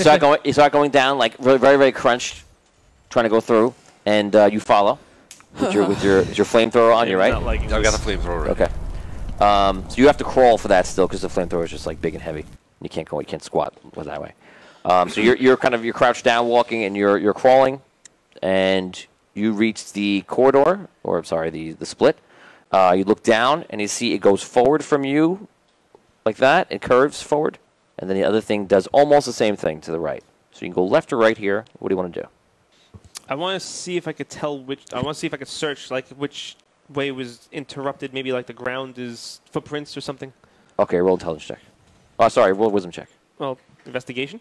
start going down, really, very, very crunched, trying to go through, and you follow with your flamethrower on you, right? Not liking I've got this. the flamethrower ready. Okay. So you have to crawl for that still because the flamethrower is just big and heavy. You can't squat that way. So you're crouched down walking and you're crawling, and you reach the corridor, or I'm sorry, the split. You look down and you see it goes forward from you, like that. It curves forward, and then the other thing does almost the same thing to the right. So you can go left or right here. What do you want to do? I want to see if I could tell which. I want to see if I could search which way was interrupted. Maybe the ground is footprints or something. Okay, roll intelligence check. Oh, sorry, roll wisdom check. Well, investigation.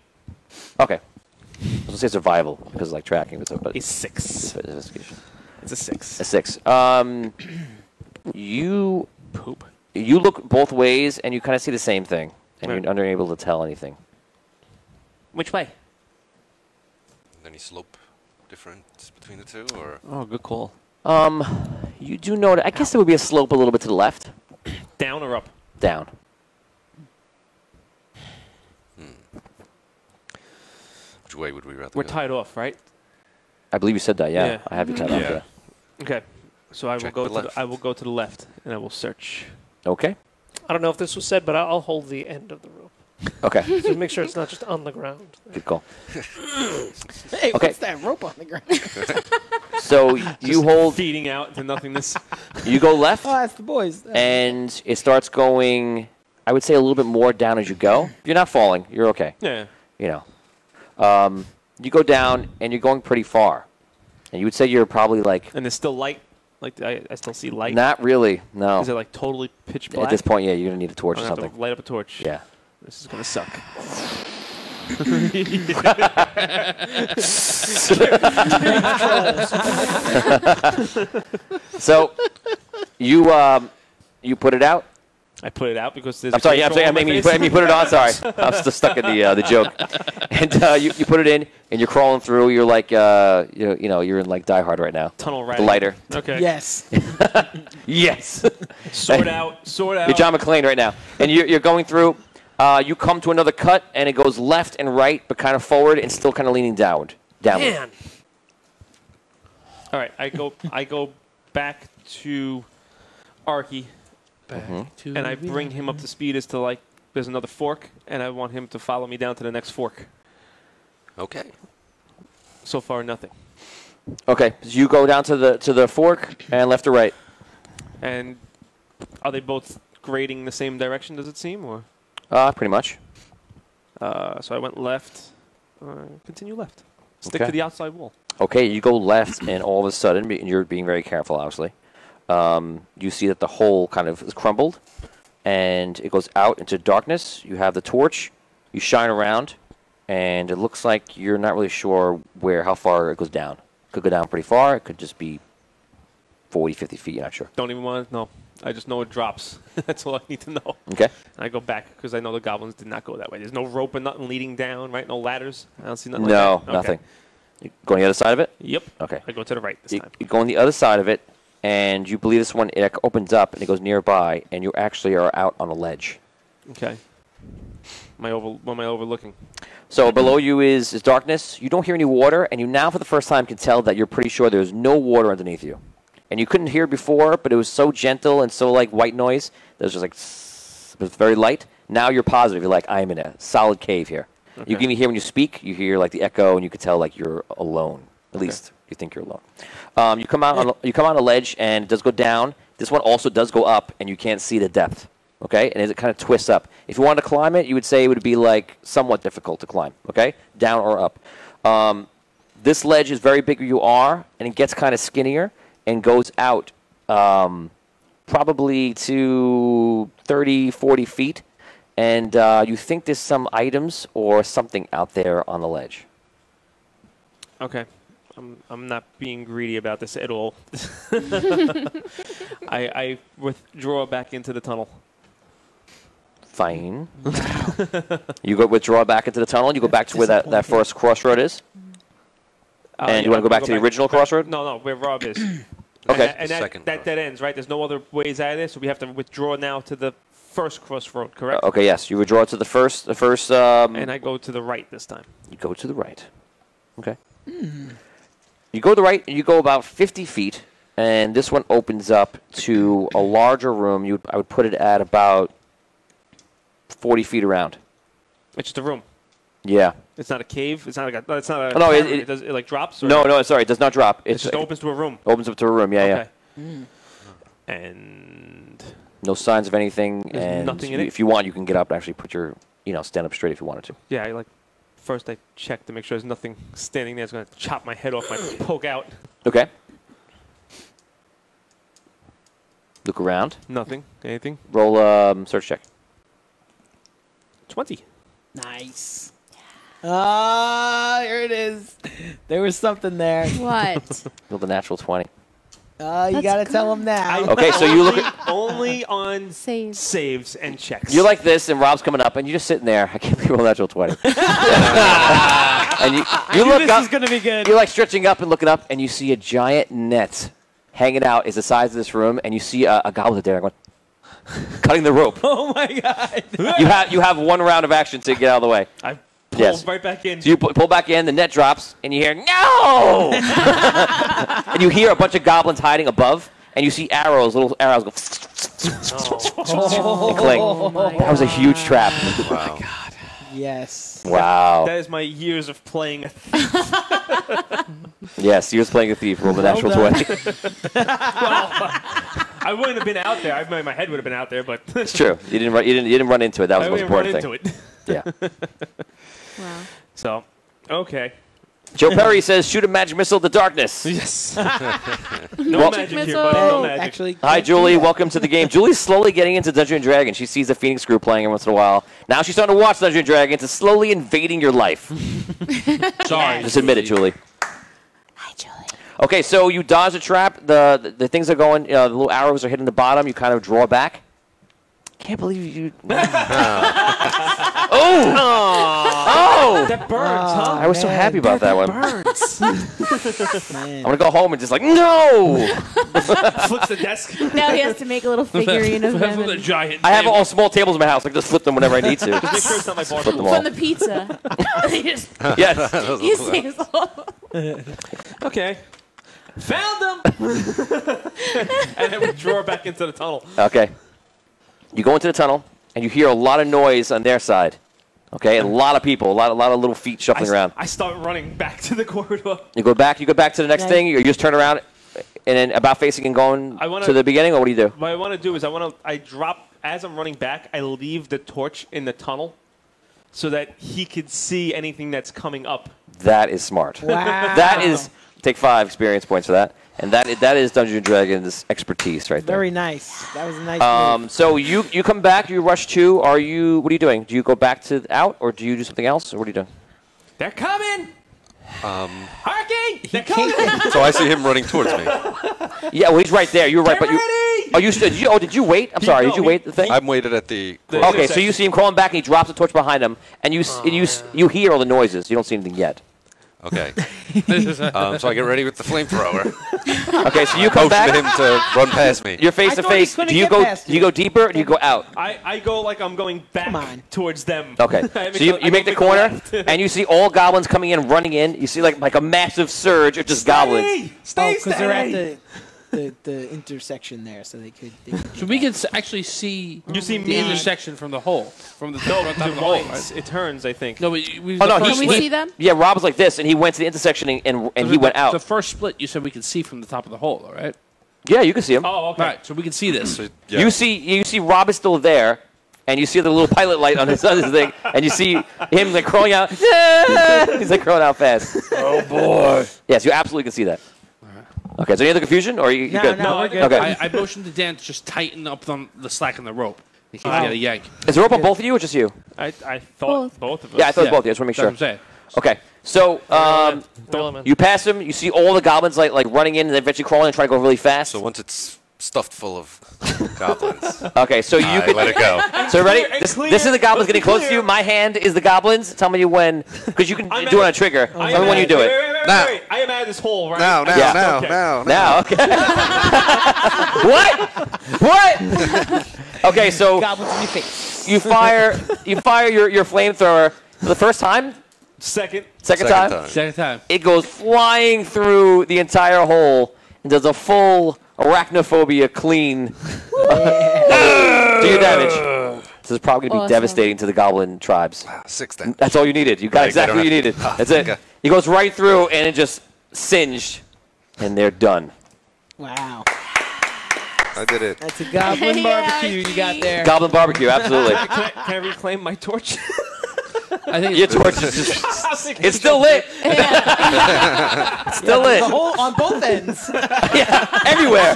Okay. I was gonna say survival because tracking, but A 6. investigation. It's a 6. A 6. You Poop. you look both ways and you kind of see the same thing, and Right. you're unable to tell anything. Which way? Any slope difference between the two, or Oh, good call. You do know that I guess there would be a slope a little bit to the left, Down or up? down. which way would we rather We're go? tied off, right? I believe you said that. Yeah, Yeah. I have you tied up. Yeah. Yeah. Okay. So I will Check go the to left. I will go to the left and I will search. Okay. I don't know if this was said, but I'll hold the end of the rope. Okay. So make sure it's not just on the ground. Good call. Hey, Okay. what's that rope on the ground? So you hold. Feeding out to nothingness. You go left, Oh, that's the boys. and it starts going I would say a little bit more down as you go. You're not falling. You're okay. Yeah. You know. You go down, and you're going pretty far. And you would say you're probably like... And there's still light? Like, I still see light? Not really, no. Is it like totally pitch black? At this point, yeah, you're going to need a torch I'm or gonna have something. to light up a torch. Yeah. This is going to suck. So, you put it out? I put it out because there's I'm sorry, I mean, you put it on, sorry. I'm still stuck in the joke. And you put it in, and you're crawling through. You're like, you're in like Die Hard right now. Tunnel right. The lighter. Okay. Yes. Yes. Sword out. You're John McClane right now. And you're going through. You come to another cut, and it goes left and right, but kind of forward and still kind of leaning downward. Man. All right, I go back to Arky, To and I bring him up to speed as to like there's another fork, and I want him to follow me down to the next fork. Okay. So far, nothing. Okay, so you go down to the fork and left or right. And are they both grading the same direction? Does it seem, or? Pretty much. So I went left. Continue left. Stick Okay. to the outside wall. Okay, you go left, and all of a sudden, and you're being very careful, obviously. You see that the hole kind of is crumbled, and it goes out into darkness. You have the torch. You shine around, and it looks like you're not really sure how far it goes down. It could go down pretty far. It could just be 40, 50 feet. You're not sure. Don't even want to know. I just know it drops. That's all I need to know. Okay. And I go back because I know the goblins did not go that way. There's no rope or nothing leading down, right? No ladders. I don't see nothing. No, like that. nothing. You go on the other side of it? Yep. Okay. I go to the right this time. You go on the other side of it, and you believe this one it opens up, and it goes nearby, and you actually are out on a ledge. Okay. What am I overlooking? So below you is darkness. You don't hear any water, and you now for the first time can tell that you're pretty sure there's no water underneath you. And you couldn't hear it before, but it was so gentle and so like white noise that it was just like, but it's very light. Now you're positive. You're like, I am in a solid cave here. Okay. You can even hear when you speak. You hear like the echo, and you can tell like you're alone. At least you think you're alone. You come out on a ledge, and it does go down. This one also does go up, and you can't see the depth. Okay, and it kind of twists up. If you wanted to climb it, you would say it would be like somewhat difficult to climb. Okay, down or up. This ledge is very big where you are, and it gets kind of skinnier and goes out probably to 30, 40 feet. And you think there's some items or something out there on the ledge. Okay. I'm not being greedy about this at all. I withdraw back into the tunnel. Fine. You go withdraw back into the tunnel. You go back to where that first crossroad is. And you want to go back to the original crossroad? No, where Rob is. Okay. And Second that ends, right? There's no other ways out of this, so we have to withdraw now to the first crossroad, correct? Okay, yes. You withdraw to the first. And I go to the right this time. You go to the right. Okay. You go to the right, and you go about 50 feet, and this one opens up to a larger room. I would put it at about 40 feet around. It's just a room. Yeah. It's not a cave. It's not like a. It's not a. No, it like drops. Or No, sorry, it does not drop. It just opens to a room. Opens up to a room. Yeah, Okay. And No signs of anything. There's and nothing in it? if you want, you can get up and actually put your, stand up straight if you wanted to. yeah, first I check to make sure there's nothing standing there that's going to chop my head off, poke out. Okay. Look around. Nothing. Anything. Roll search check. 20. Nice. Ah, here it is. There was something there. What? Roll the natural 20. You That's gotta good. tell him now. Okay, so you look at, only on Saves. saves and checks. you're like this, and Rob's coming up, and you're just sitting there. I can't believe you rolled a natural 20. And you look this up. is gonna be good. You're like stretching up and looking up, and you see a giant net hanging out. Is the size of this room, and you see a goblin there going, cutting the rope. Oh my god. You have one round of action to get out of the way. I pulled Yes. right back in. So you pull back in, the net drops, and you hear, no! And you hear a bunch of goblins hiding above, and you see little arrows go, and cling. That was a huge trap. Wow. Yes. Wow. That is my years of playing. Yes, he was playing a thief. Roll the natural done. 20. I wouldn't have been out there. My head would have been out there, but It's true. You didn't run into it. That was I the most didn't run important into thing. it. Yeah. Wow. So, okay. Joe Perry says, "Shoot a magic missile to darkness." Yes. Well- no magic here, buddy. No Oh, magic. actually, Hi, Julie. Welcome to the game. Julie's slowly getting into Dungeons and Dragons. She sees the Phoenix Group playing every once in a while. Now she's starting to watch Dungeons and Dragons. It's slowly invading your life. Sorry. Just admit it, Julie. Hi, Julie. Okay, so you dodge a trap. The things are going. The little arrows are hitting the bottom. You kind of draw back. Can't believe you. Oh! That burns, huh? I was so happy about that one. Burns. I'm gonna go home and just like no. Flips the desk. Now he has to make a little figurine of him. With a and- giant. I have table. all small tables in my house. I can just flip them whenever I need to. Make sure it's not my bar. Flip them all. From the pizza. He just Yes. he saves all. Okay. Found them. And then we draw back into the tunnel. Okay. You go into the tunnel and you hear a lot of noise on their side. Okay, a lot of people, a lot of little feet shuffling around. I start running back to the corridor. You go back to the next Nice. thing. You just turn around and then about facing and going I wanna- to the beginning, or what do you do? What I want to do is I drop, as I'm running back, I leave the torch in the tunnel so that he could see anything that's coming up. That is smart. Wow. That is take 5 experience points for that, and that is Dungeons and Dragons expertise right there. Very nice. That was a nice move. So you come back, you rush to. What are you doing? Do you go back to out, or do you do something else, or what are you doing? They're coming! Harky! They're coming! So I see him running towards me. Yeah, well, he's right there. You're right, Get but you. ready! Oh, did you wait? I'm sorry. Did you wait the thing? I'm waited at the. Okay, so you see him crawling back, and he drops the torch behind him, and you hear all the noises. You don't see anything yet. Okay. So I get ready with the flamethrower. Okay, so you come Motion back. to him to run past me. You're face I to thought he face. couldn't Do you get go? past Do you go deeper, or do you go out? I go like I'm going Come back on. towards them. Okay. I So you make the corner, and you see all goblins coming in, running in. You see like a massive surge of just goblins. Stay, Because they're at the intersection there, so they could. So we can actually see You see the me. intersection from the hole, from the No, front top of the the hole. lights. Right? It turns, I think. No, but we, Oh, no, the he- first Can we he- see them? Yeah, Rob was like this, and he went to the intersection, and he the- went out. The first split, you said we could see from the top of the hole, all right? Yeah, you can see him. Oh, okay. All right, so we can see this. So, yeah. You see Rob is still there, and you see the little pilot light on his thing, and you see him like crawling out. He's like crawling out fast. Oh boy. Yes, you absolutely can see that. Okay, is there any other confusion, or are you No, good? no, we're good. Okay. I motioned to Dan to just tighten up the slack in the rope. In case Oh. he had a yank. Is the rope on both of you, or just you? I thought both of us. Yeah, I thought Yeah. both of you. I just want to make That's what sure. I'm saying. Okay, so you pass him. You see all the goblins like running in, and eventually crawling and trying to go really fast. So once it's stuffed full of goblins, Okay, so you I can let it go. So ready? And This, clear. this is the goblins Let's be getting close to clear. you. My hand is the goblins. Tell me when, because you can I'm do it at- on a trigger. I Tell me am when you at- do wait, it. Wait, wait, wait, Now. wait. I am out of this hole, right? Now, Yeah. Okay. Now, okay. What? Okay, so Goblins in your face. you fire your flamethrower for the first time. Second. Second time, Second time. it goes flying through the entire hole and does a full arachnophobia clean. Do your damage. This is probably going to be Awesome. devastating to the goblin tribes. 6 then. That's all you needed. You got Right, exactly what they you don't needed. have- That's it. okay. He goes right through, and it just singed, and they're done. Wow. I did it. That's a goblin Yeah, barbecue you got there. Goblin barbecue, absolutely. Can I reclaim my torch? I think Your torch is just, it's still lit. It's still The lit. whole on both ends. Yeah, everywhere.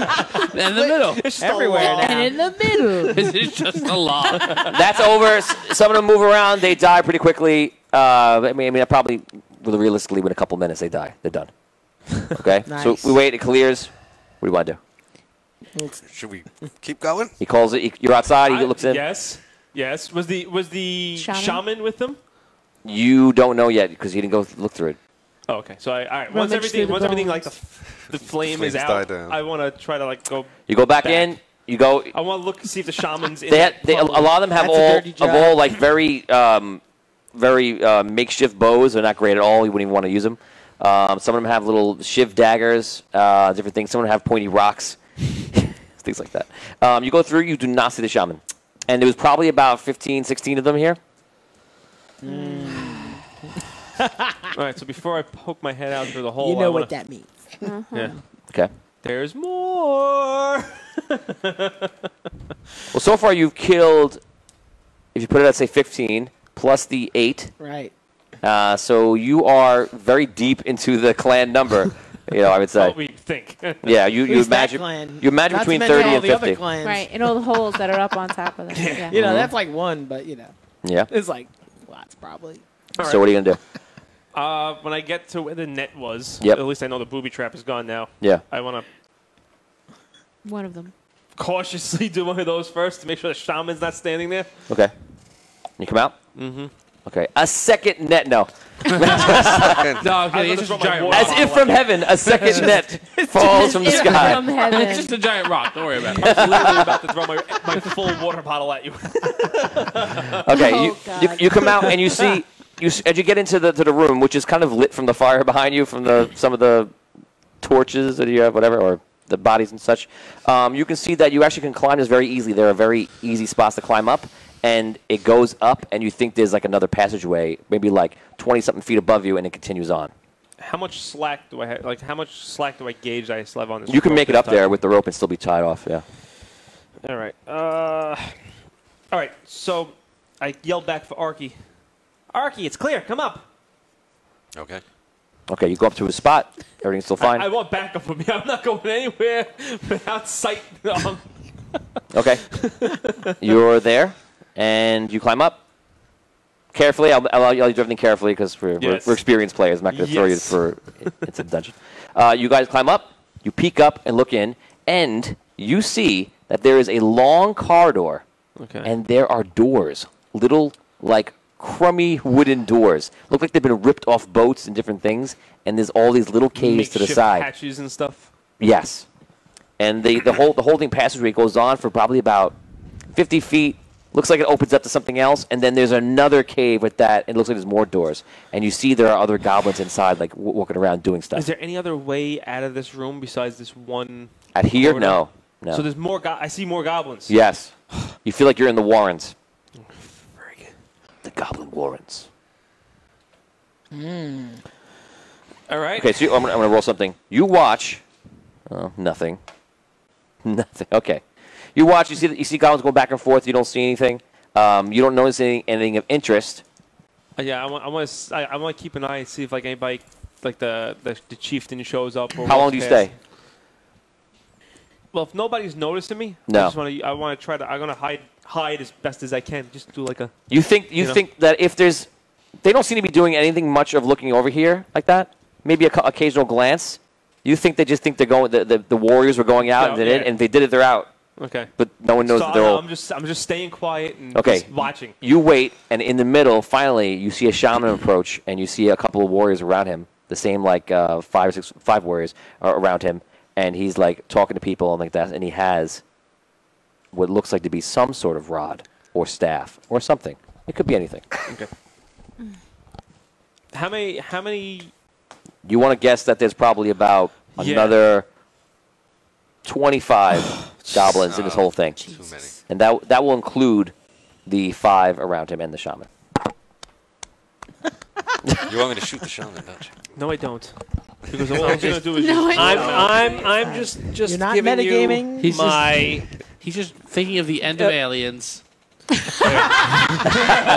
in the middle. Everywhere And now. in the middle. It's just a lot. That's over. Some of them move around. They die pretty quickly. I mean, probably realistically, within a couple minutes, they die. They're done. Okay? Nice. So we wait. It clears. What do you want to do? Should we keep going? He calls it. You're outside. He looks in. Yes. Yes. Was the Shaman? shaman with them? You don't know yet because he didn't go look through it. Oh, okay. So all right. Rummage Once through the everything like bones. the flame Flames is die out, down. I want to try to like go. You go back Back. in. You go. I want to look see if the shaman's in. A that tunnel. lot of them have That's a dirty job. like very makeshift bows. They're not great at all. You wouldn't even want to use them. Some of them have little shiv daggers, different things. Some of them have pointy rocks, things like that. You go through. You do not see the shaman, and there was probably about 15, 16 of them here. All right. So before I poke my head out through the hole, You I know wanna, what that means. Yeah. Okay. There's more. Well, so far you've killed, if you put it at, say, 15, plus the 8. Right. So you are very deep into the clan number, I would say. What we think. Yeah, you Least that imagine clan. you imagine Not to between mention 30 all and the 50. other clans. Right, and all the holes that are up on top of them. Yeah. That's like one, but Yeah. it's like lots probably. So what are you going to do? When I get to where the net was, Yep. at least I know the booby trap is gone now. Yeah. I want to One of them. cautiously do one of those first to make sure the shaman's not standing there. Okay. You come out? Mm-hmm. Okay. A second net. No. No, I okay, it's just just a throw my giant water rock. As if from heaven, a second net falls from the It's sky. from It's heaven. just a giant rock. Don't worry about it. I'm literally about to throw my full water bottle at you. Okay. Oh, God. You come out and you see as you get into the room, which is kind of lit from the fire behind you, from some of the torches that you have, whatever, or the bodies and such. You can see that you actually can climb this very easily. There are very easy spots to climb up. And it goes up, and you think there's like another passageway, maybe like 20-something feet above you, and it continues on. How much slack do I have? Like, how much slack do I gauge I still have on this? You can rope make it this up there time? with the rope and still be tied off, yeah. All right. All right. So I yelled back for Arky. Arky, it's clear. Come up. Okay. Okay, you go up to his spot. Everything's still fine. I want backup with me. I'm not going anywhere without sight. Okay. You're there, and you climb up. Carefully. I'll do everything carefully because we're experienced players. I'm not going to throw you into the dungeon. You guys climb up. You peek up and look in, and you see that there is a long corridor, and there are doors, little, like, crummy wooden doors. Look like they've been ripped off boats and different things, and there's all these little caves to the Makeshift side. hatches and stuff. Yes. And the holding passageway goes on for probably about 50 feet. Looks like it opens up to something else, and then there's another cave with that. It looks like there's more doors. And you see there are other goblins inside, like, walking around doing stuff. Is there any other way out of this room besides this one? At here? corridor? No. So there's more. I see more goblins. Yes. You feel like you're in the Warrens. Very good. The Goblin Warrens. All right. Okay, so I'm going to roll something. You watch. Oh, nothing. Nothing. Okay. You watch. You see goblins going back and forth. You don't see anything. You don't notice anything of interest. Yeah, I want to keep an eye and see if like anybody, like the chieftain shows up. Or How long walks do you past. stay? Well, if nobody's noticing me, No. I want to try to. I'm gonna hide as best as I can. Just do like a. You think know. think that if there's, they don't seem to be doing anything much of looking over here like that. Maybe a occasional glance. You think they just think they're going. The warriors were going out and did it, and if they did it, they're out. Okay. But no one knows So that they're all. I'm just staying quiet and Okay. just watching. You wait, and in the middle, finally, you see a shaman approach, and you see a couple of warriors around him. The same, like, 5 warriors are around him, and he's, like, talking to people and like that, and he has what looks like to be some sort of rod or staff or something. It could be anything. Okay. How many? You want to guess that there's probably about another 25 goblins in this whole thing. Too many. And that will include the 5 around him and the shaman. You want me to shoot the shaman, don't you? No, I don't. Because all I'm gonna do is No, just. I'm just You're not giving metagaming? you He's my. He's just thinking of the end of Aliens. All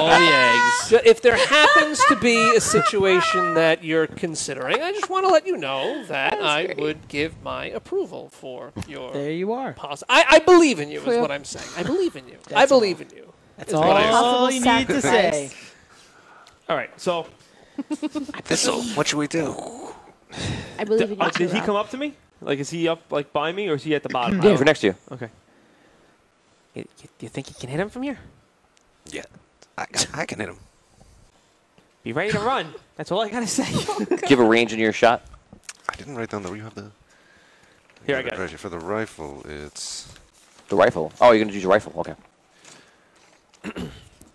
the eggs. So if there happens to be a situation that you're considering, I just want to let you know that I would give my approval for your There you are. I believe in you, For is your- what I'm saying. I believe in you. I That's believe in you. That's is what I- all you need to say. Sacrifice. All right. So Thistle, what should we do? I believe in you. did too, he Rob. come up to me? Like, is he up like by me, or is he at the bottom? Yeah, he's next to you. Okay. Do you think you can hit him from here? Yeah, I can hit him. Be ready to run. That's all I gotta say. Give a range in your shot. I didn't write down you have the. Here, I got it. Right here. For the rifle, it's. The rifle. Oh, you're going to use your rifle. Okay.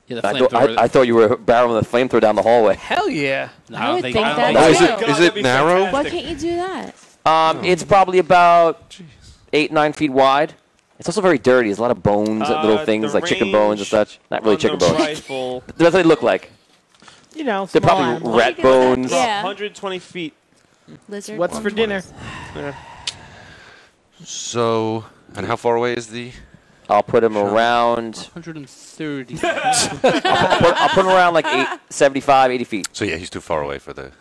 Yeah, the I flamethrower. thought you were barreling the flamethrower down the hallway. Hell yeah. No, I would think I that don't Is too. it, is that'd it be narrow? Why can't you do that? It's probably about 8-9 feet wide. It's also very dirty. There's a lot of bones, little things the like chicken bones and range such. Not really on chicken the bones. Rifle, That's what they look like. You know, They're small probably animals. rat bones. Yeah. 120 feet. Lizard. What's for dinner? So, and how far away is the? I'll put him around. 130. I'll put him around like 75, 80 feet. So yeah, he's too far away for the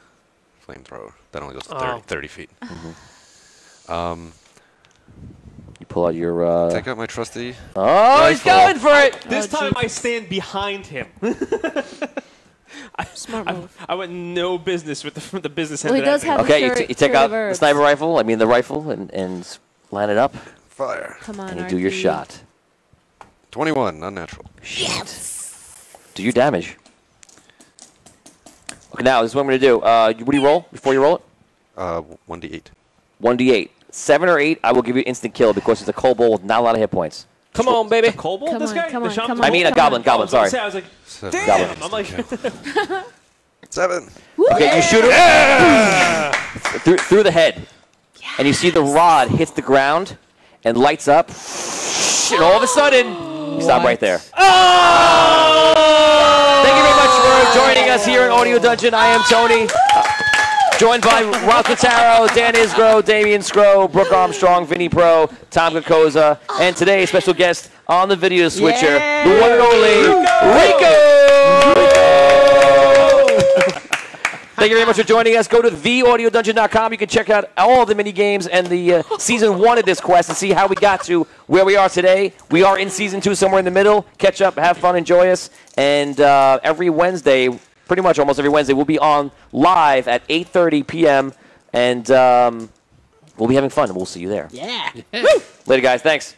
flamethrower. That only goes to 30 feet. You pull out your. Take out my trusty. Oh, he's going for it! This time I stand behind him. Smart move. I went no business with the business Well, end he of does that have thing. Okay, the you take shirt out of the herbs. sniper rifle. I mean the rifle, and line it up, Fire. Come on, and you do your RP. shot. 21, unnatural. Do your damage. Okay, now this is what I'm going to do. What do you roll before you roll it? 1d8. 1d8. 7 or 8, I will give you instant kill because it's a kobold with not a lot of hit points. Come on, baby. Kobold, Come this on, guy? come The on, shaman? come on. I mean a Come goblin. on. Goblin, sorry. I was like, Seven. damn! I'm like, 7. Okay, you shoot him through the head, and you see the rod hits the ground and lights up, and all of a sudden, you stop right there. Thank you very much for joining us here in Audio Dungeon. I am Tony, joined by Rob Cataro, Dan Isgro, Damian Scro, Brooke Armstrong, Vinny Pro, Tom Kokoza, and today's special guest on the video switcher, the one and only Rico! Thank you very much for joining us. Go to theaudiodungeon.com. You can check out all the mini games and the season 1 of this quest and see how we got to where we are today. We are in season 2, somewhere in the middle. Catch up, have fun, enjoy us. And every Wednesday, pretty much almost every Wednesday, we'll be on live at 8:30 p.m. And we'll be having fun, and we'll see you there. Yeah. Later, guys. Thanks.